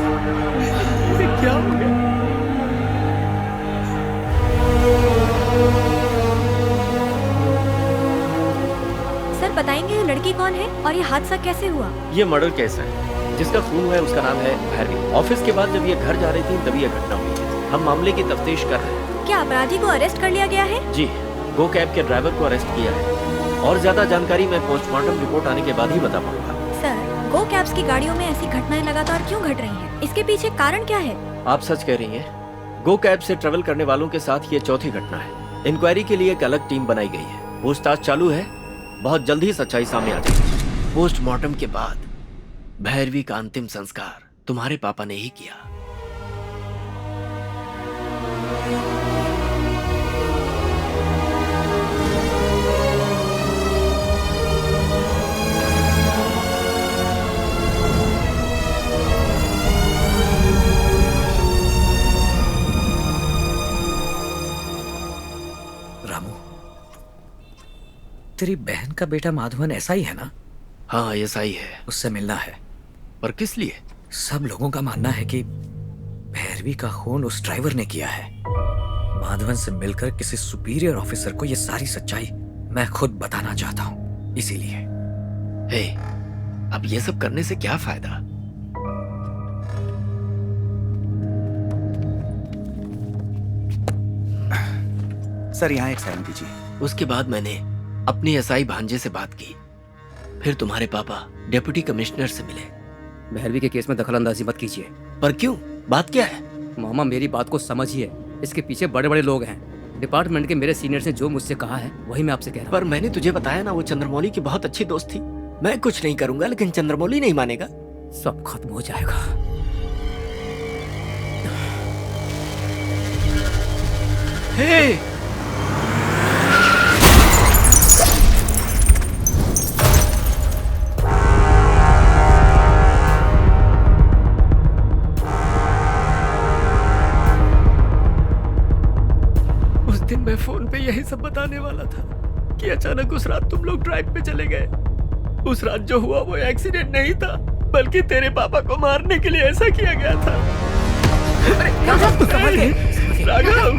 ये क्या हो गया? सर बताएंगे ये लड़की कौन है और ये हादसा कैसे हुआ? ये मर्डर केस है। जिसका खून हुआ है उसका नाम है भैरवी। ऑफिस के बाद जब ये घर जा रही थी तभी ये घटना हुई है। हम मामले की तफ्तीश कर रहे हैं। क्या अपराधी को अरेस्ट कर लिया गया है? जी, गो कैब के ड्राइवर को अरेस्ट किया है। और ज्यादा जानकारी मैं पोस्टमार्टम रिपोर्ट आने के बाद ही बता पाऊंगा। सर, गो कैब्स की गाड़ियों में ऐसी घटनाएं लगातार क्यों घट रही हैं? इसके पीछे कारण क्या है? आप सच कह रही हैं। गो कैब से ट्रेवल करने वालों के साथ ये चौथी घटना है। इंक्वायरी के लिए एक अलग टीम बनाई गई है। पूछताछ चालू है, बहुत जल्द ही सच्चाई सामने आ जाएगी। पोस्टमार्टम के बाद भैरवी का अंतिम संस्कार तुम्हारे पापा ने ही किया। तेरी बहन का बेटा माधवन ऐसा ही है ना? हाँ, ऐसा ही है। उससे मिलना है। पर किस लिए? सब लोगों का मानना है कि भैरवी का खून उस ड्राइवर ने किया है। माधवन से मिलकर किसी सुपीरियर ऑफिसर को ये सारी सच्चाई मैं खुद बताना चाहता हूँ, इसीलिए। हे, अब ये सब करने से क्या फायदा? सर, यहाँ एक साइन कीजिए। उसके बाद मैंने अपनी एसआई भांजे से बात की। फिर तुम्हारे पापा डिप्टी कमिश्नर से मिले। भैरवी के केस में दखलंदाजी मत कीजिए। पर क्यों? बात क्या है? मामा, मेरी बात को समझिए। इसके पीछे बड़े बड़े लोग हैं। डिपार्टमेंट के मेरे सीनियर्स ने जो मुझसे कहा है वही मैं आपसे कह रहा हूँ। पर मैंने तुझे बताया ना, वो चंद्रमौली की बहुत अच्छी दोस्त थी। मैं कुछ नहीं करूंगा, लेकिन चंद्रमौली नहीं मानेगा। सब खत्म हो जाएगा। हे! मैं फोन पे यही सब बताने वाला था कि अचानक उस रात तुम लोग ड्राइव पे चले गए। उस रात जो हुआ वो एक्सीडेंट नहीं था, बल्कि तेरे पापा को मारने के लिए ऐसा किया गया था। राघव,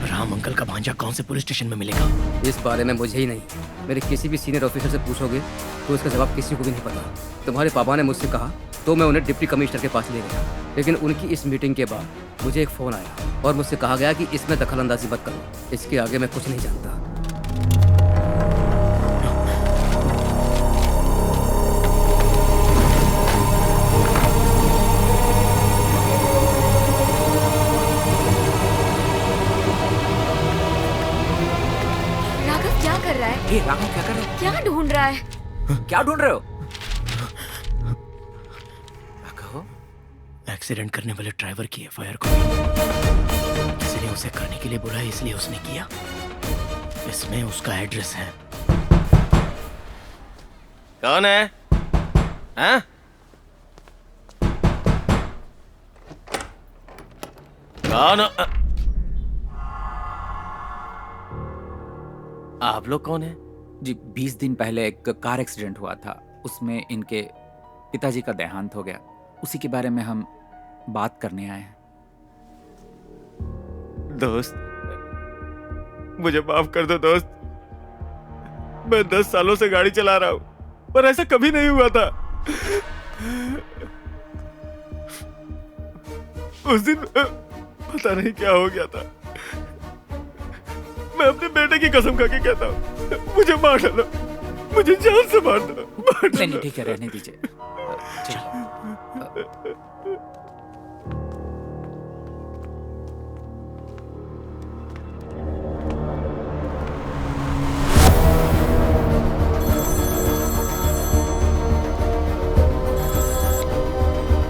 राम अंकल का भांजा कौन से पुलिस स्टेशन में मिलेगा? इस बारे में मुझे ही नहीं, मेरे किसी भी सीनियर ऑफिसर से पूछोगे तो इसका जवाब किसी को भी नहीं पता। तुम्हारे पापा ने मुझसे कहा तो मैं उन्हें डिप्टी कमिश्नर के पास ले गया, लेकिन उनकी इस मीटिंग के बाद मुझे एक फ़ोन आया और मुझसे कहा गया कि इसमें दखलंदाजी मत करो। इसके आगे मैं कुछ नहीं जानता। राघव क्या कर रहे हो? क्या ढूंढ रहा है? क्या ढूंढ रहे हो? राघव, एक्सीडेंट करने वाले ड्राइवर की एफआईआर को किसी ने उसे करने के लिए बुलाया, इसलिए उसने किया। इसमें उसका एड्रेस है। कौन है? हाँ? कौन? आप लोग कौन हैं? जी 20 दिन पहले एक कार एक्सीडेंट हुआ था, उसमें इनके पिताजी का देहांत हो गया। उसी के बारे में हम बात करने आए हैं। दोस्त, मुझे माफ कर दो दोस्त। मैं 10 सालों से गाड़ी चला रहा हूं, पर ऐसा कभी नहीं हुआ था। उस दिन पता नहीं क्या हो गया था। मैं अपने बेटे की कसम खा के कहता हूं, मुझे मार डालो, मुझे जान से मार दो। नहीं ठीक है, रहने दीजिए।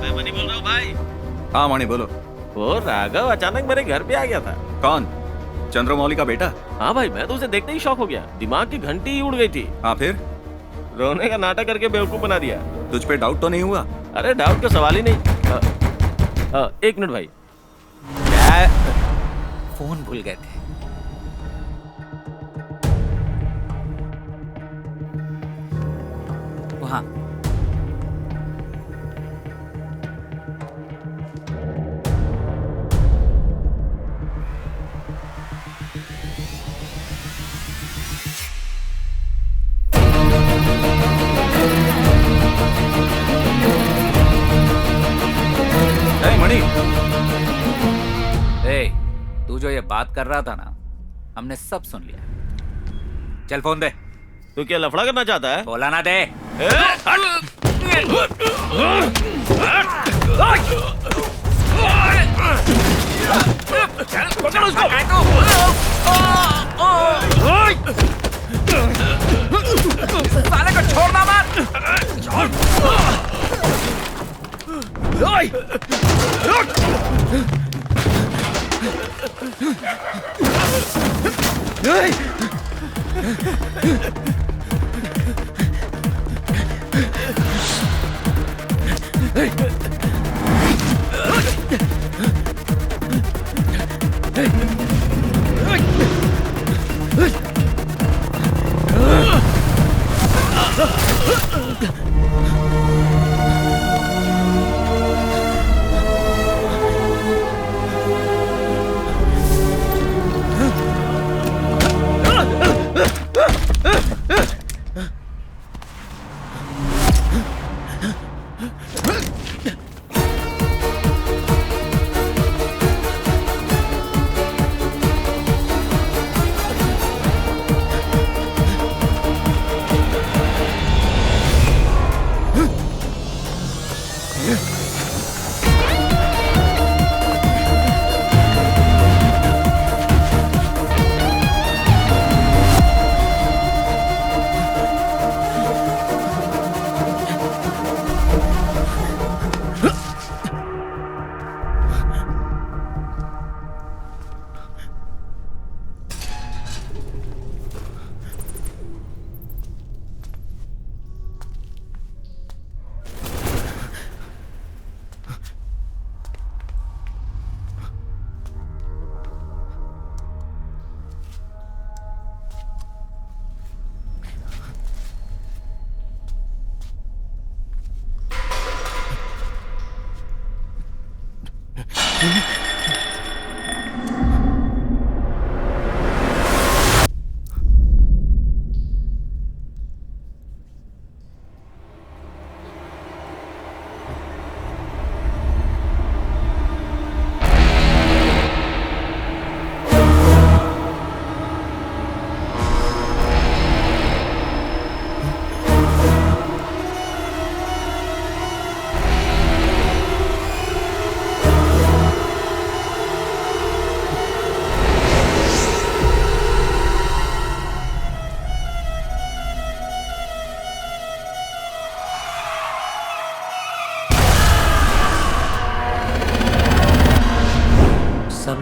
मैं मनी बोल रहा हूँ भाई। हाँ मणि बोलो। वो राघव अचानक मेरे घर पे आ गया था। कौन? चंद्रमौली का बेटा? हाँ भाई, मैं तो उसे देखते ही शॉक हो गया। दिमाग की घंटी ही उड़ गई थी। हाँ फिर? रोने का नाटक करके बेवकूफ बना दिया। तुझ पे डाउट तो नहीं हुआ? अरे डाउट का सवाल ही नहीं। एक मिनट भाई। क्या? फोन भूल गए थे। वहाँ मणि, तू जो ये बात कर रहा था ना, हमने सब सुन लिया। चल फोन दे। तू क्या लफड़ा करना चाहता है? बोला ना दे। पकड़ उसको। साले को छोड़ना मत।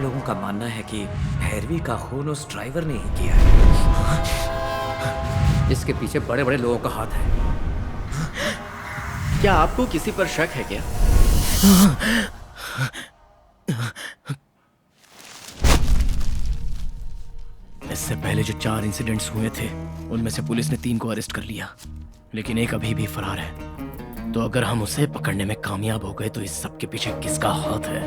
लोगों का मानना है कि भैरवी का खून उस ड्राइवर ने ही किया है। इसके पीछे बड़े बड़े लोगों का हाथ है। क्या आपको किसी पर शक है क्या? इससे पहले जो 4 इंसिडेंट्स हुए थे उनमें से पुलिस ने 3 को अरेस्ट कर लिया, लेकिन एक अभी भी फरार है। तो अगर हम उसे पकड़ने में कामयाब हो गए तो इस सब के पीछे किसका हाथ है,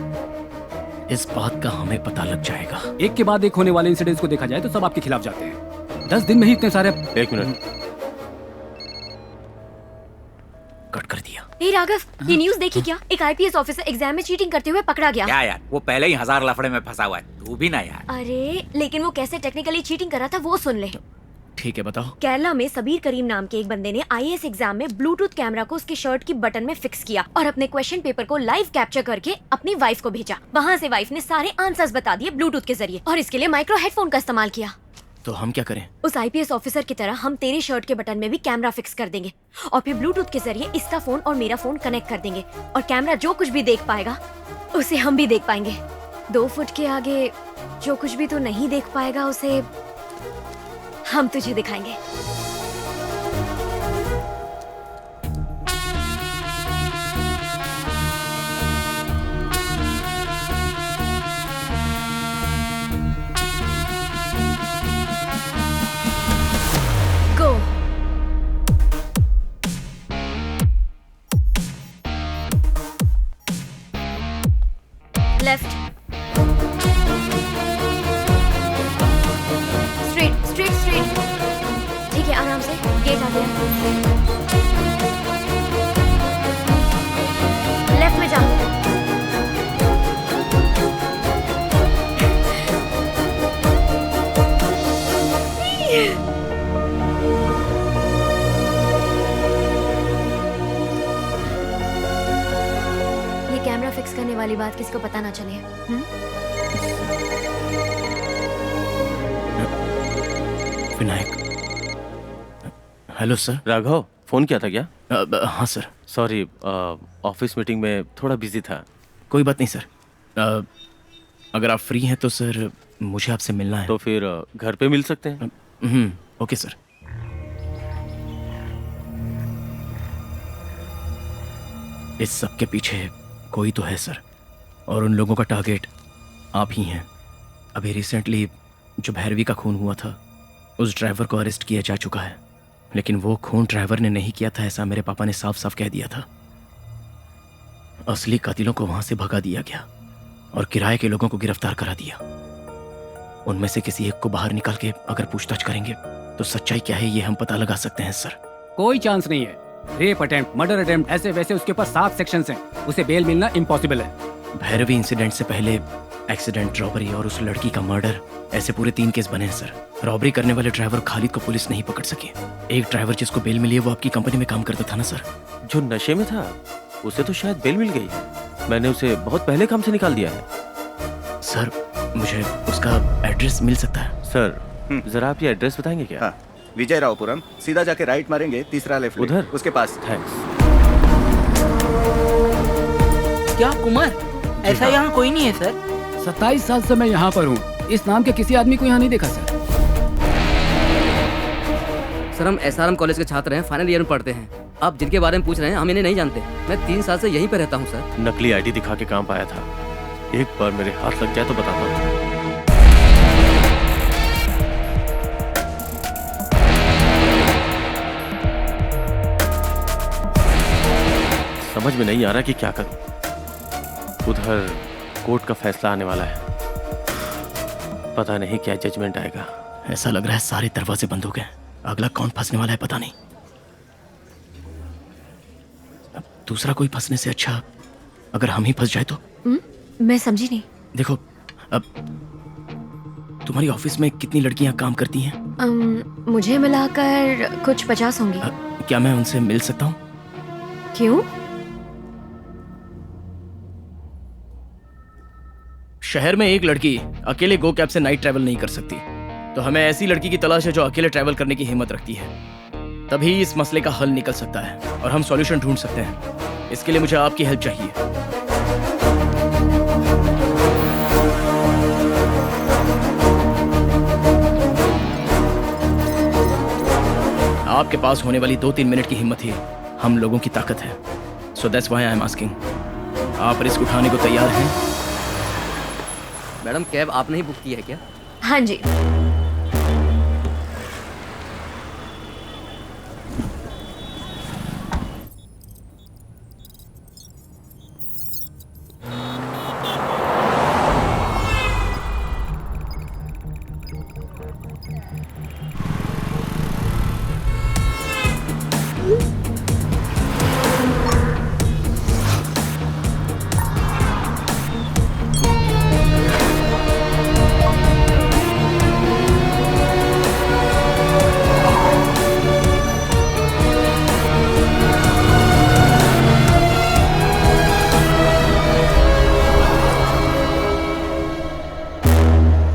इस बात का हमें पता लग जाएगा। एक के बाद एक होने वाले इंसिडेंट्स को देखा जाए तो सब आपके खिलाफ जाते हैं। 10 दिन में ही इतने सारे। 1 मिनट, कट कर दिया। हे राघव, ये न्यूज़ देखी क्या? एक आईपीएस ऑफिसर एग्जाम में चीटिंग करते हुए पकड़ा गया। क्या यार, वो पहले ही 1000 लफड़े में फंसा हुआ है, तू भी ना यार। अरे लेकिन वो कैसे टेक्निकली चीटिंग करा था वो सुन ले। ठीक है, बताओ। केरला में सबीर करीम नाम के एक बंदे ने आईएएस एग्जाम में ब्लूटूथ कैमरा को उसकी शर्ट की बटन में फिक्स किया और अपने क्वेश्चन पेपर को लाइव कैप्चर करके अपनी वाइफ को भेजा। वहाँ से वाइफ ने सारे आंसर्स बता दिए ब्लूटूथ के जरिए, और इसके लिए माइक्रो हेडफोन का इस्तेमाल किया। तो हम क्या करें? उस आईपीएस ऑफिसर की तरह हम तेरे शर्ट के बटन में भी कैमरा फिक्स कर देंगे और फिर ब्लूटूथ के जरिए इसका फोन और मेरा फोन कनेक्ट कर देंगे, और कैमरा जो कुछ भी देख पाएगा उसे हम भी देख पाएंगे। 2 फुट के आगे जो कुछ भी तू नहीं देख पाएगा उसे हम तुझे दिखाएंगे। Go. Left. Straight, straight, straight. ठीक है, आराम से। गेट आ गया। लेफ्ट में जा। ये कैमरा फिक्स करने वाली बात किसी को पता ना चले। Vinayak. Hello sir. Raghav, phone किया था क्या? हाँ सर। सॉरी, ऑफिस मीटिंग में थोड़ा बिजी था। कोई बात नहीं सर। अगर आप फ्री हैं तो सर मुझे आपसे मिलना है। तो फिर घर पे मिल सकते हैं। Okay sir. इस सब के पीछे कोई तो है सर, और उन लोगों का टारगेट आप ही हैं। अभी रिसेंटली जो भैरवी का खून हुआ था उस ड्राइवर को अरेस्ट किया जा चुका है, लेकिन वो खून ड्राइवर ने नहीं किया था ऐसा मेरे पापा ने साफ साफ कह दिया था। असली कातिलों को वहां से भगा दिया गया और किराए के लोगों को गिरफ्तार करा दिया। उनमें से किसी एक को बाहर निकाल के अगर पूछताछ करेंगे तो सच्चाई क्या है ये हम पता लगा सकते हैं सर। कोई चांस नहीं है। रेप अटेम्प्ट, मर्डर अटेम्प्ट, ऐसे वैसे उसके ऊपर 7 सेक्शंस हैं। उसे बेल मिलना इम्पॉसिबल है। भैरवी इंसिडेंट से पहले एक्सीडेंट, रॉबरी और उस लड़की का मर्डर, ऐसे पूरे 3 केस बने हैं सर। रॉबरी करने वाले ड्राइवर खालिद को पुलिस नहीं पकड़ सकी। एक ड्राइवर जिसको बेल मिली है वो आपकी कंपनी में काम करता था ना सर? जो नशे में था उसे तो शायद बेल मिल गई। मैंने उसे बहुत पहले काम से निकाल दिया है। सर मुझे उसका एड्रेस मिल सकता है? सर जरा आप ये एड्रेस बताएंगे क्या? हाँ, विजय रावपुरम। सीधा जाके राइट मारेंगे, तीसरा लेफ्ट उधर उसके पास। थैंक्स। क्या कुमार, ऐसा यहाँ कोई नहीं है सर? 27 साल से मैं यहाँ पर हूँ। इस नाम के किसी आदमी को यहाँ नहीं देखा सर। सर हम SRM कॉलेज के छात्र हैं, फाइनल ईयर में पढ़ते हैं। आप जिनके बारे में पूछ रहे हैं हम इन्हें नहीं जानते। मैं 3 साल से यहीं पे रहता हूँ सर। नकली आईडी दिखा के काम पाया था। एक बार मेरे हाथ लग जाए तो बताता हूँ। समझ में नहीं आ रहा कि क्या करूं। उधर कोर्ट का फैसला आने वाला है, पता नहीं क्या जजमेंट आएगा। ऐसा लग रहा है सारे दरवाजे बंद हो गए। अगला कौन फंसने वाला है पता नहीं। अब दूसरा कोई फंसने से अच्छा अगर हम ही फंस जाए तो। मैं समझी नहीं। देखो, अब तुम्हारी ऑफिस में कितनी लड़कियां काम करती हैं? मुझे मिलाकर कुछ 50 होंगी। क्या मैं उनसे मिल सकता हूँ? क्यों? शहर में एक लड़की अकेले गो कैब से नाइट ट्रैवल नहीं कर सकती, तो हमें ऐसी लड़की की तलाश है जो अकेले ट्रैवल करने की हिम्मत रखती है। तभी इस मसले का हल निकल सकता है और हम सॉल्यूशन ढूंढ सकते हैं। इसके लिए मुझे आपकी हेल्प चाहिए। आपके पास होने वाली 2-3 मिनट की हिम्मत ही हम लोगों की ताकत है। So that's why I am asking, आप रिस्क उठाने को तैयार हैं? मैडम कैब आपने ही बुक की है क्या? हाँ जी।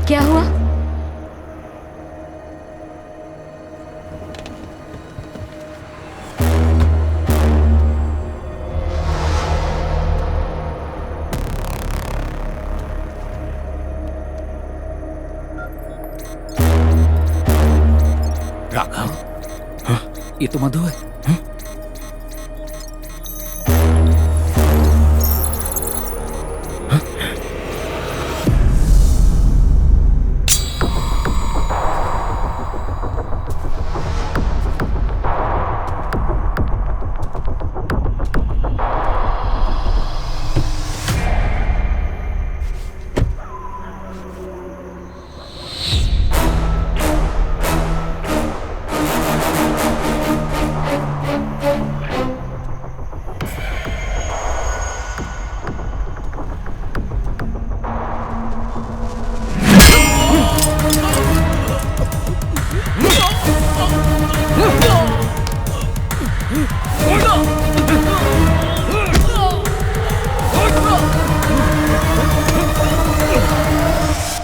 क्या हुआ? राघव, ये तो मधु है।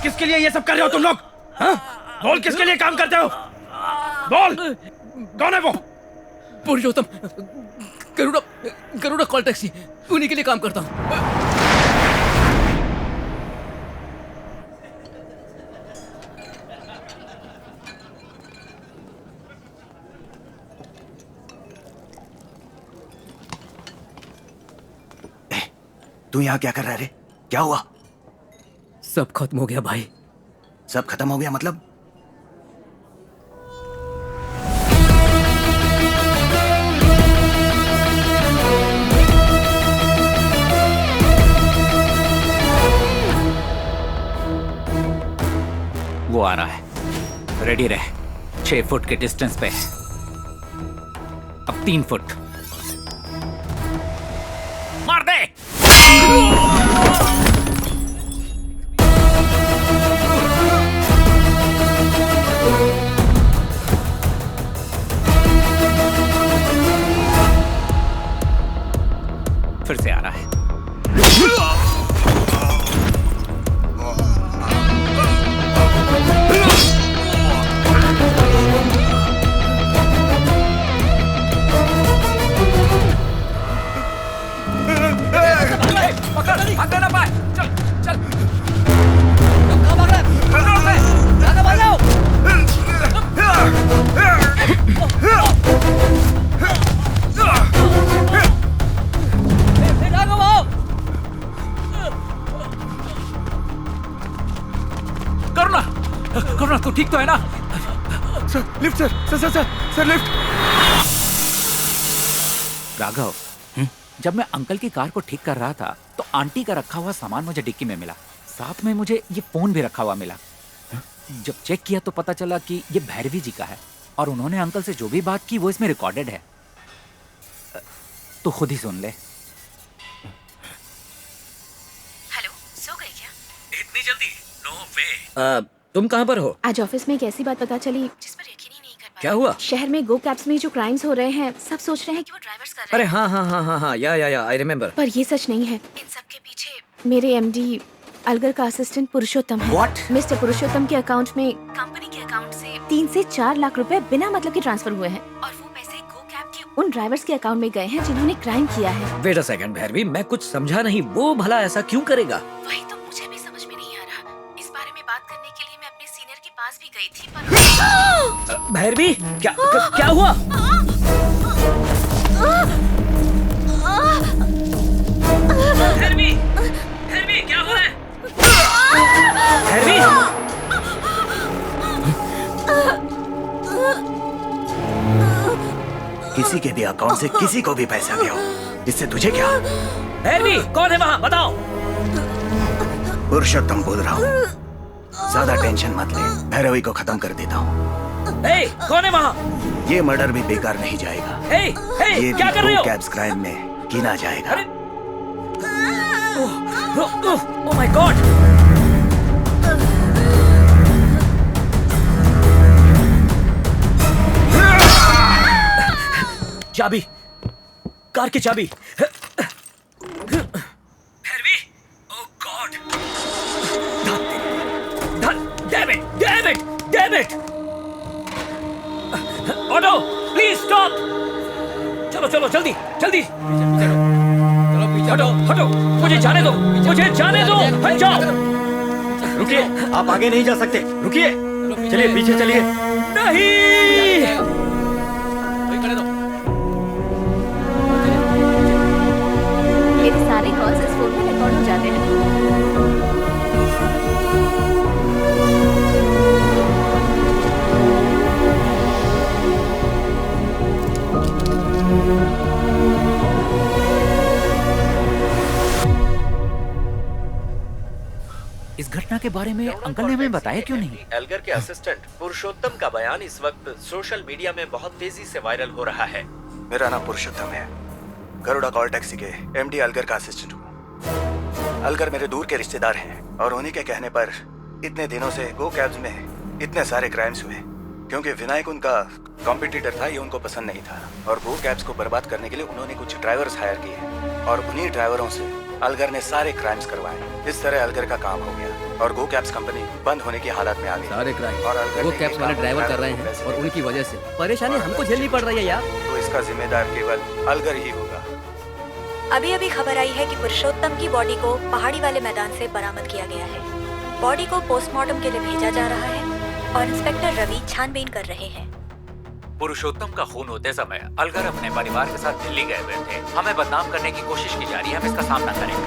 किसके लिए ये सब कर रहे हो तुम लोग? हाँ? बोल, किसके लिए काम करते हो? बोल, कौन है वो? पुरुषोत्तम, गरुड़ा कॉल टैक्सी, उन्हीं के लिए काम करता हूँ। तू यहाँ क्या कर रहा है रे? क्या हुआ? सब खत्म हो गया भाई। सब खत्म हो गया मतलब? वो आ रहा है, रेडी रहे। 6 फुट के डिस्टेंस पे, अब 3 फुट। मार दे। फिर से आ रहा है। पकड़, भागने ना पाए। चल, चल। कहाँ भाग रहा है? कंट्रोल में। राघव, भाग जाओ। राघव, आओ। करुणा, करुणा, तू ठीक तो है ना? Sir, lift sir, lift. Raghav, जब मैं अंकल की कार को ठीक कर रहा था तो आंटी का रखा हुआ सामान मुझे डिक्की में मिला। साथ में मुझे ये फोन भी रखा हुआ मिला। जब चेक किया तो पता चला कि ये भैरवी जी का है और उन्होंने अंकल से जो भी बात की वो इसमें रिकॉर्डेड है। तो खुद ही सुन ले। हेलो, सो गई क्या? इतनी जल्दी? नो वे। तुम कहाँ पर हो? आज ऑफिस में एक ऐसी बात पता चली जिस पर यकीन ही नहीं कर पा। क्या हुआ? शहर में गो कैब्स में जो क्राइम्स हो रहे हैं, सब सोच रहे हैं कि वो ड्राइवर्स कर रहे अरे हैं। हाँ, या आई रिमेम्बर। पर ये सच नहीं है। इन सब के पीछे मेरे एमडी अलगर का असिस्टेंट पुरुषोत्तम है। What? मिस्टर पुरुषोत्तम के अकाउंट में कंपनी के अकाउंट से 3 से 4 लाख रुपए बिना मतलब के ट्रांसफर हुए हैं और वो पैसे गो कैब के उन ड्राइवर्स के अकाउंट में गए हैं जिन्होंने क्राइम किया है। वेट अ सेकंड भैरवी, मैं कुछ समझा नहीं। वो भला ऐसा क्यों करेगा? वही तो मुझे भी समझ में नहीं आ रहा। इस बारे में बात करने के लिए मैं अपने सीनियर के पास भी गई थी पर भैरवी, क्या हुआ? भैरवी, भैरवी, क्या हुआ है? भैरवी! किसी के भी अकाउंट से किसी को भी पैसा गया हो, इससे तुझे क्या? भैरवी, कौन है वहाँ? बताओ। पुरुषोत्तम बोल रहा हूँ। ज्यादा टेंशन मत ले, भैरवी को खत्म कर देता हूँ। कौन है वहाँ? ये मर्डर भी बेकार नहीं जाएगा। ये क्या कर रहे हो? कैब्स क्राइम में गिना जाएगा। Oh my God! चाबी, कार की चाबी। Bhairavi, oh God! Damn it! Auto, please stop! चलो जल्दी! हटो! मुझे जाने दो! हट जाओ! रुकिए, आप आगे नहीं जा सकते। रुकिए, चलिए पीछे चलिए। नहीं! मेरे सारे कॉल्स इस फोन में रिकॉर्ड हो जाते हैं। इस घटना के बारे में अंकल ने हमें बताया क्यों नहीं? एल्गर के असिस्टेंट पुरुषोत्तम का बयान इस वक्त सोशल मीडिया में बहुत तेजी से वायरल हो रहा है। मेरा नाम पुरुषोत्तम है, गरुड़ा कॉल टैक्सी के एमडी अलगर का असिस्टेंट हूँ। अलगर मेरे दूर के रिश्तेदार हैं और उन्हीं के कहने पर इतने दिनों से गो कैब्स में इतने सारे क्राइम्स हुए, क्योंकि विनायक उनका कॉम्पिटिटर था, ये उनको पसंद नहीं था और गो कैब्स को बर्बाद करने के लिए उन्होंने कुछ ड्राइवर्स हायर किए और उन्हीं ड्राइवरों से अलगर ने सारे क्राइम्स करवाए। इस तरह अलगर का काम हो गया और गो कैब्स कंपनी बंद होने की हालत में आ गई। सारे क्राइम और अलगर गो कैब्स वाले ड्राइवर कर रहे हैं और उनकी वजह से परेशानी हमको झेलनी पड़ रही है यार। तो इसका जिम्मेदार केवल अलगर ही होगा। अभी खबर आई है कि पुरुषोत्तम की बॉडी को पहाड़ी वाले मैदान से बरामद किया गया है। बॉडी को पोस्टमार्टम के लिए भेजा जा रहा है और इंस्पेक्टर रवि छानबीन कर रहे हैं। पुरुषोत्तम का खून होते समय अलगर अपने परिवार के साथ दिल्ली गए हुए थे। हमें बदनाम करने की कोशिश की जा रही है, हम इसका सामना करेंगे।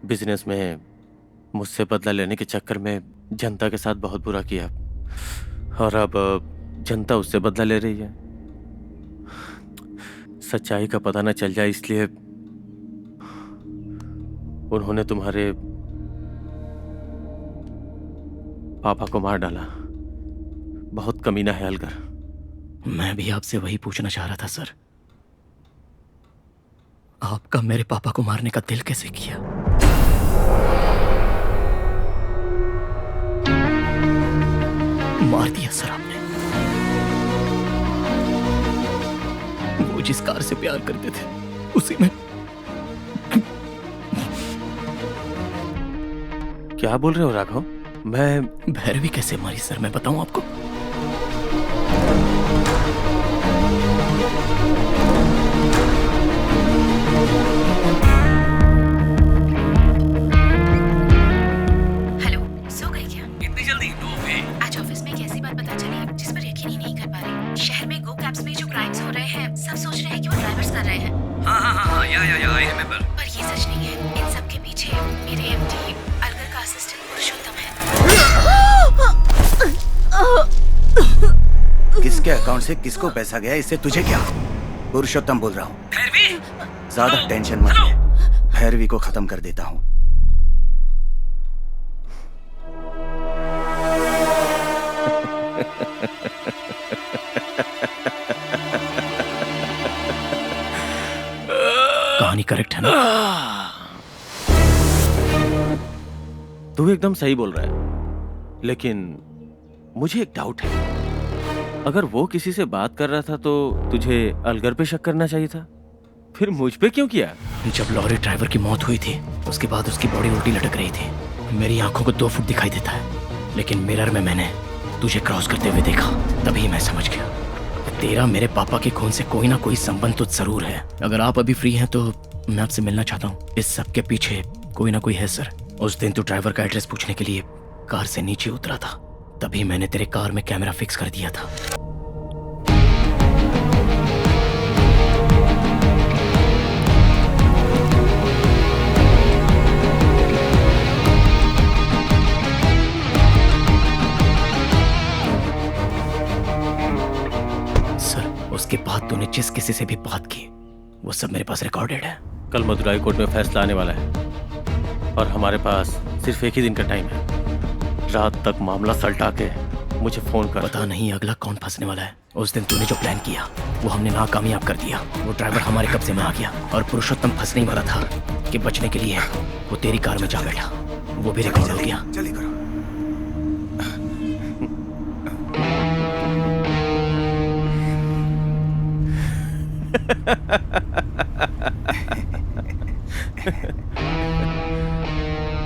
बिजनेस में मुझसे बदला लेने के चक्कर में जनता के साथ बहुत बुरा किया और अब जनता उससे बदला ले रही है। सच्चाई का पता न चल जाए इसलिए उन्होंने तुम्हारे पापा को मार डाला। बहुत कमीना है अलगर। मैं भी आपसे वही पूछना चाह रहा था सर, आपका मेरे पापा को मारने का दिल कैसे किया? मार दिया सर आपने। वो जिस कार से प्यार करते थे उसी में। क्या बोल रहे हो राघव? मैं भैरवी कैसे मारी सर, मैं बताऊं आपको? हेलो, सो गई क्या? इतनी जल्दी? नो वे। आज ऑफिस में एक ऐसी बात पता चली जिस पर यकीन ही नहीं कर पा रहे। शहर में गो कैब्स में जो क्राइम्स हो रहे हैं, सब सोच रहे हैं कि वो ड्राइवर्स कर रहे हैं। हाँ, या आई रिमेंबर। पर ये सच नहीं है। इन सब के पीछे मेरे एमडी अलगर का असिस्टेंट पुरुषोत्तम है। किसके अकाउंट से किसको पैसा गया, इससे तुझे क्या? पुरुषोत्तम बोल रहा हूँ। ज्यादा टेंशन मत ले, भैरवी को खत्म कर देता हूँ। कहानी करेक्ट है ना? तू एकदम सही बोल रहा है, लेकिन मुझे एक डाउट है। अगर वो किसी से बात कर रहा था तो तुझे अलगर पे शक करना चाहिए था। फिर मुझ पे क्यों किया? जब लॉरी ड्राइवर की मौत हुई थी उसके बाद उसकी बॉडी उल्टी लटक रही थी। मेरी आंखों को 2 फुट दिखाई देता है, लेकिन मिरर में मैंने तुझे क्रॉस करते हुए देखा। तभी मैं समझ गया कि तेरा मेरे पापा के खून से कोई ना कोई संबंध तो जरूर है। अगर आप अभी फ्री हैं तो मैं आपसे मिलना चाहता हूँ। इस सब के पीछे कोई ना कोई है सर। उस दिन तू ड्राइवर का एड्रेस पूछने के लिए कार से नीचे उतरा था, तभी मैंने तेरे कार में कैमरा फिक्स कर दिया था। उसके बाद तूने जिस किसी से भी बात की वो सब मेरे पास रिकॉर्डेड है। कल मदुराई कोर्ट में फैसला आने वाला है और हमारे पास सिर्फ एक ही दिन का टाइम है। रात तक मामला सलटा के मुझे फोन कर। पता नहीं अगला कौन फंसने वाला है। उस दिन तूने जो प्लान किया वो हमने नाकामयाब कर दिया। वो ड्राइवर हमारे कब्जे में आ गया और पुरुषोत्तम फंसने वाला था कि बचने के लिए वो तेरी कार में जा बैठा। वो भी रिकॉर्ड हो गया।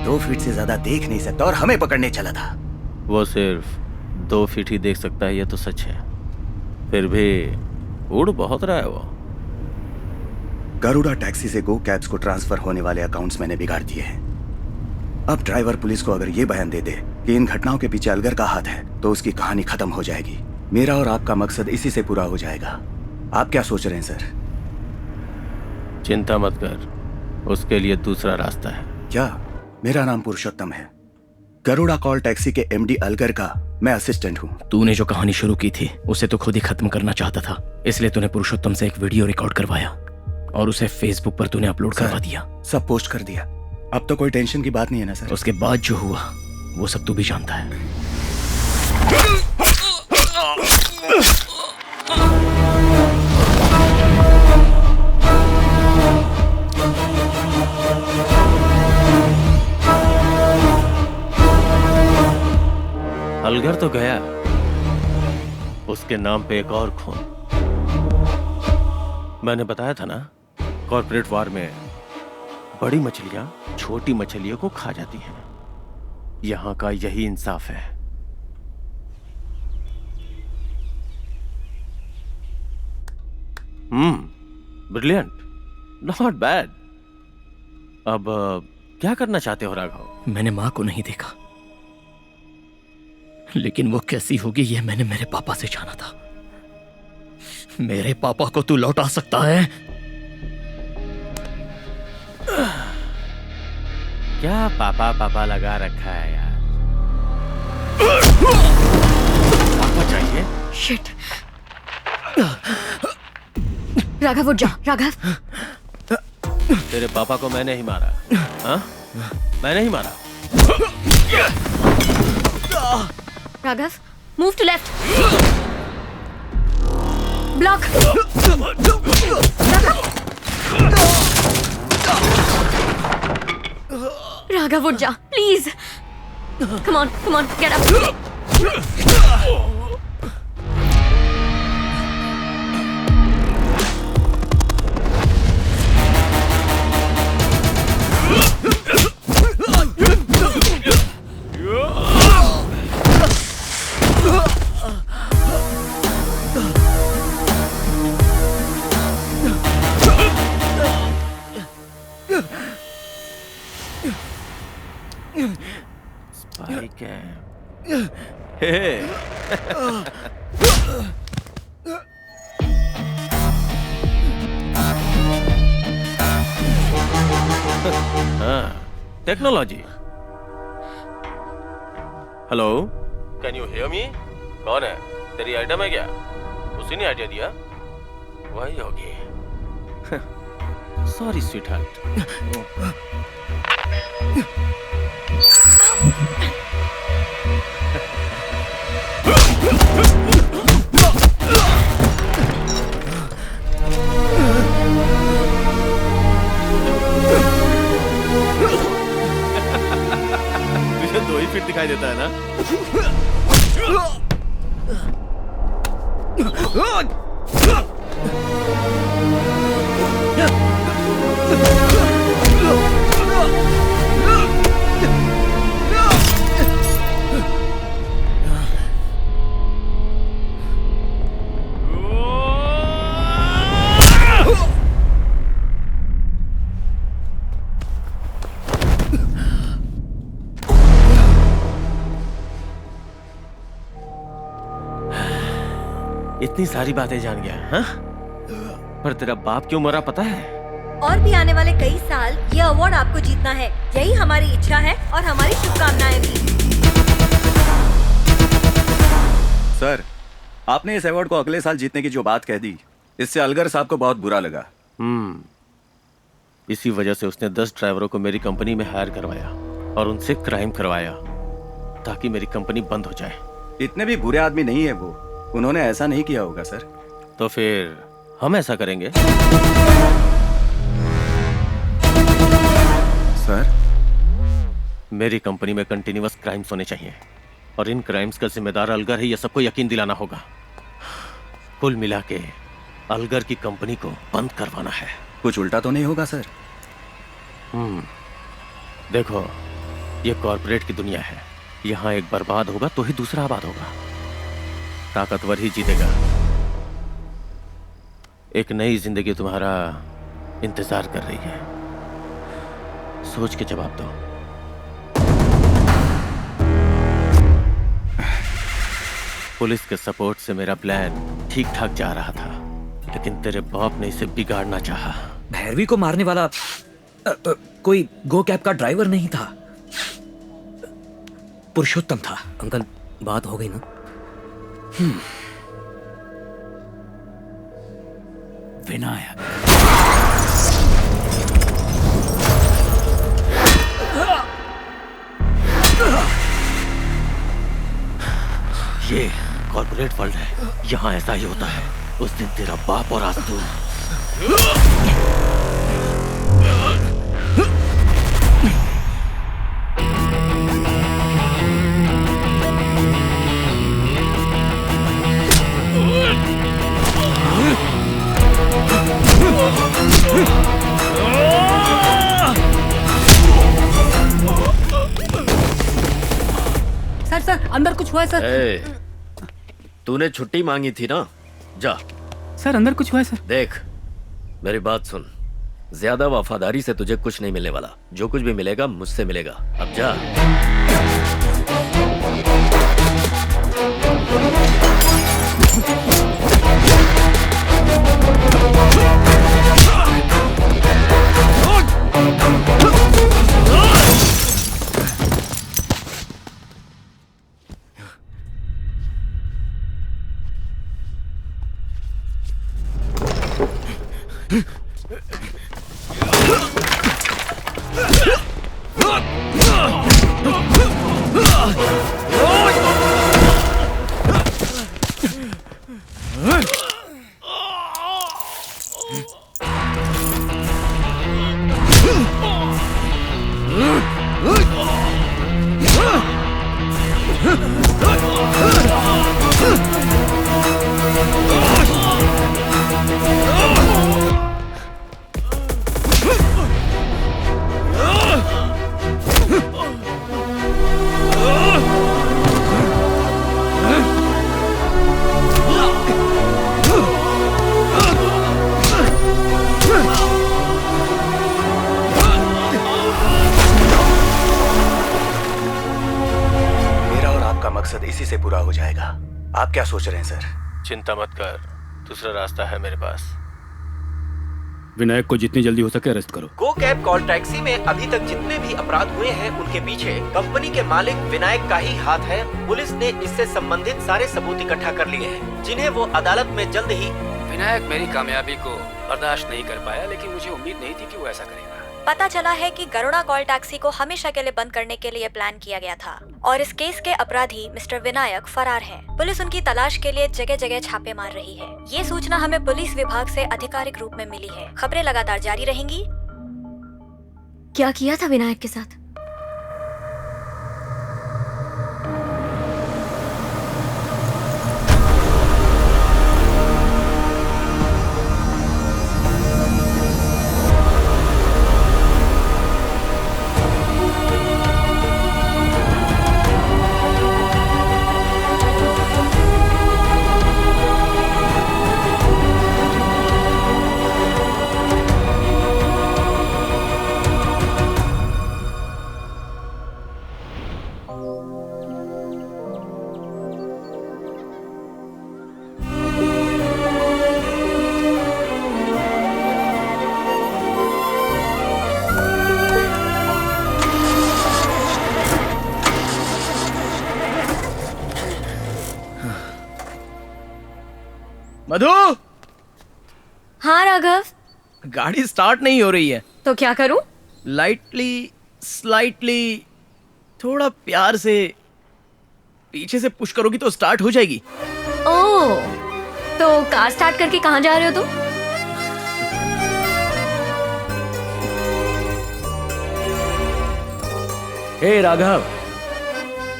दो फीट से ज्यादा देख नहीं सकता और हमें पकड़ने चला था। वो सिर्फ 2 फीट ही देख सकता है, ये तो सच है। फिर भी उड़ बहुत रहा है वो। गरुड़ा टैक्सी से गो कैब्स को ट्रांसफर होने वाले अकाउंट्स मैंने बिगाड़ दिए हैं। अब ड्राइवर पुलिस को अगर ये बयान दे दे कि इन घटनाओं के पीछे अलगर का हाथ है तो उसकी कहानी खत्म हो जाएगी। मेरा और आपका मकसद इसी से पूरा हो जाएगा। आप क्या सोच रहे हैं सर? चिंता मत कर, उसके लिए दूसरा रास्ता है। क्या? मेरा नाम पुरुषोत्तम है। गरुड़ा कॉल टैक्सी के एमडी अलगर का मैं असिस्टेंट हूँ। तूने जो कहानी शुरू की थी उसे तो खुद ही खत्म करना चाहता था, इसलिए तूने पुरुषोत्तम से एक वीडियो रिकॉर्ड करवाया और उसे फेसबुक पर तूने अपलोड करवा दिया। सब पोस्ट कर दिया। अब तो कोई टेंशन की बात नहीं है ना सर? उसके बाद जो हुआ वो सब तू भी जानता है। अलगर तो गया, उसके नाम पे एक और खून। मैंने बताया था ना, कॉर्पोरेट वार में बड़ी मछलियां छोटी मछलियों को खा जाती हैं। यहां का यही इंसाफ है। Brilliant, not bad. अब क्या करना चाहते हो राघव? मैंने मां को नहीं देखा, लेकिन वो कैसी होगी ये मैंने मेरे पापा से जाना था। मेरे पापा को तू लौटा सकता है? क्या पापा पापा लगा रखा है यार? पापा चाहिए? शिट। राघव उठ जा। राघव, तेरे पापा को मैंने ही मारा। हाँ? मैंने ही मारा। Raghav, move to left. Block. Raghav उठ जा please. Come on, get up. Spike Hey. Technology. Hello, can you hear me? कौन है? तेरी आइटम है क्या? उसी ने आइडिया दिया? वही होगी। Sorry sweet heart. तुझे 2 ही फीट दिखाई देता है ना? इतनी सारी बातें जान गया, हाँ? पर तेरा बाप क्यों मरा पता है? और भी आने वाले कई साल ये अवार्ड आपको जीतना है, यही हमारी इच्छा है और हमारी शुभकामनाएं भी। सर, आपने इस अवार्ड को अगले साल जीतने की जो बात कह दी, इससे अलगर साहब को बहुत बुरा लगा। इसी वजह से उसने 10 ड्राइवरों को मेरी कंपनी में हायर करवाया और उनसे क्राइम करवाया ताकि मेरी कंपनी बंद हो जाए। इतने भी बुरे आदमी नहीं है वो, उन्होंने ऐसा नहीं किया होगा सर। तो फिर हम ऐसा करेंगे? सर, मेरी कंपनी में कंटिन्यूअस क्राइम्स होने चाहिए और इन क्राइम्स का जिम्मेदार अलगर है, यह सबको यकीन दिलाना होगा। कुल मिला के अलगर की कंपनी को बंद करवाना है। कुछ उल्टा तो नहीं होगा सर? देखो, ये कॉर्पोरेट की दुनिया है, यहाँ एक बर्बाद होगा तो ही दूसरा आबाद होगा, ताकतवर ही जीतेगा। एक नई जिंदगी तुम्हारा इंतजार कर रही है, सोच के जवाब दो। पुलिस के सपोर्ट से मेरा प्लान ठीक ठाक जा रहा था, लेकिन तेरे बाप ने इसे बिगाड़ना चाहा। भैरवी को मारने वाला कोई गो कैब का ड्राइवर नहीं था, पुरुषोत्तम था। अंकल, बात हो गई ना? विनायक। ये कॉर्पोरेट वर्ल्ड है, यहाँ ऐसा ही होता है। उस दिन तेरा बाप और आज तू। सर अंदर कुछ हुआ है सर। तूने छुट्टी मांगी थी ना, जा। सर अंदर कुछ हुआ है सर। देख, मेरी बात सुन, ज्यादा वफादारी से तुझे कुछ नहीं मिलने वाला। जो कुछ भी मिलेगा मुझसे मिलेगा। अब जा। मकसद इसी से पूरा हो जाएगा। आप क्या सोच रहे हैं सर? चिंता मत कर, दूसरा रास्ता है मेरे पास। विनायक को जितनी जल्दी हो सके अरेस्ट करो। गो कैब कॉल टैक्सी में अभी तक जितने भी अपराध हुए हैं उनके पीछे कंपनी के मालिक विनायक का ही हाथ है। पुलिस ने इससे संबंधित सारे सबूत इकट्ठा कर लिए हैं, जिन्हें वो अदालत में जल्द ही। विनायक मेरी कामयाबी को बर्दाश्त नहीं कर पाया, लेकिन मुझे उम्मीद नहीं थी कि वो ऐसा करेगा। पता चला है कि गरुड़ा कॉल टैक्सी को हमेशा के लिए बंद करने के लिए प्लान किया गया था और इस केस के अपराधी मिस्टर विनायक फरार हैं। पुलिस उनकी तलाश के लिए जगह जगह छापे मार रही है। ये सूचना हमें पुलिस विभाग से आधिकारिक रूप में मिली है। खबरें लगातार जारी रहेंगी। क्या किया था विनायक के साथ? मधु, हाँ राघव, गाड़ी स्टार्ट नहीं हो रही है। तो क्या करूं? लाइटली, स्लाइटली, थोड़ा प्यार से पीछे से पुश करोगी तो स्टार्ट हो जाएगी। ओह, तो कार स्टार्ट करके कहाँ जा रहे हो तुम? हे राघव,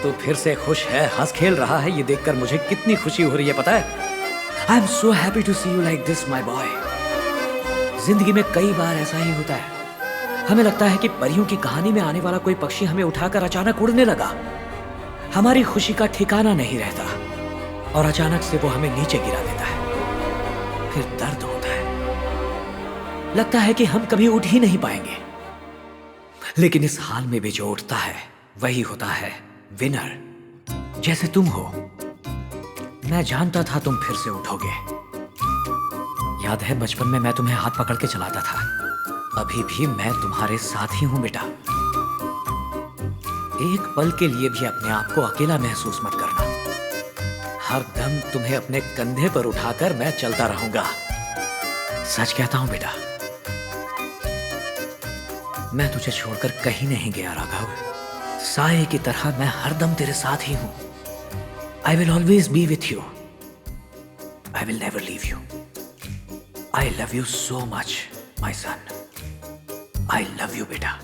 तू फिर से खुश है, हंस खेल रहा है, ये देखकर मुझे कितनी खुशी हो रही है पता है। I am so happy to see you like this my boy. जिंदगी में कई बार ऐसा ही होता है, हमें लगता है कि परियों की कहानी में आने वाला कोई पक्षी हमें उठाकर अचानक उड़ने लगा। हमारी खुशी का ठिकाना नहीं रहता और अचानक से वो हमें नीचे गिरा देता है। फिर दर्द होता है, लगता है कि हम कभी उठ ही नहीं पाएंगे। लेकिन इस हाल में भी जो उठता है वही होता है विनर। जैसे तुम हो, मैं जानता था तुम फिर से उठोगे। याद है बचपन में मैं तुम्हें हाथ पकड़ के चलाता था, अभी भी मैं तुम्हारे साथ ही हूं बेटा। एक पल के लिए भी अपने आप को अकेला महसूस मत करना। हर दम तुम्हें अपने कंधे पर उठाकर मैं चलता रहूंगा। सच कहता हूं बेटा, मैं तुझे छोड़कर कहीं नहीं गया राघव। साए की तरह मैं हरदम तेरे साथ ही हूं। I will always be with you. I will never leave you. I love you so much my son. I love you बेटा।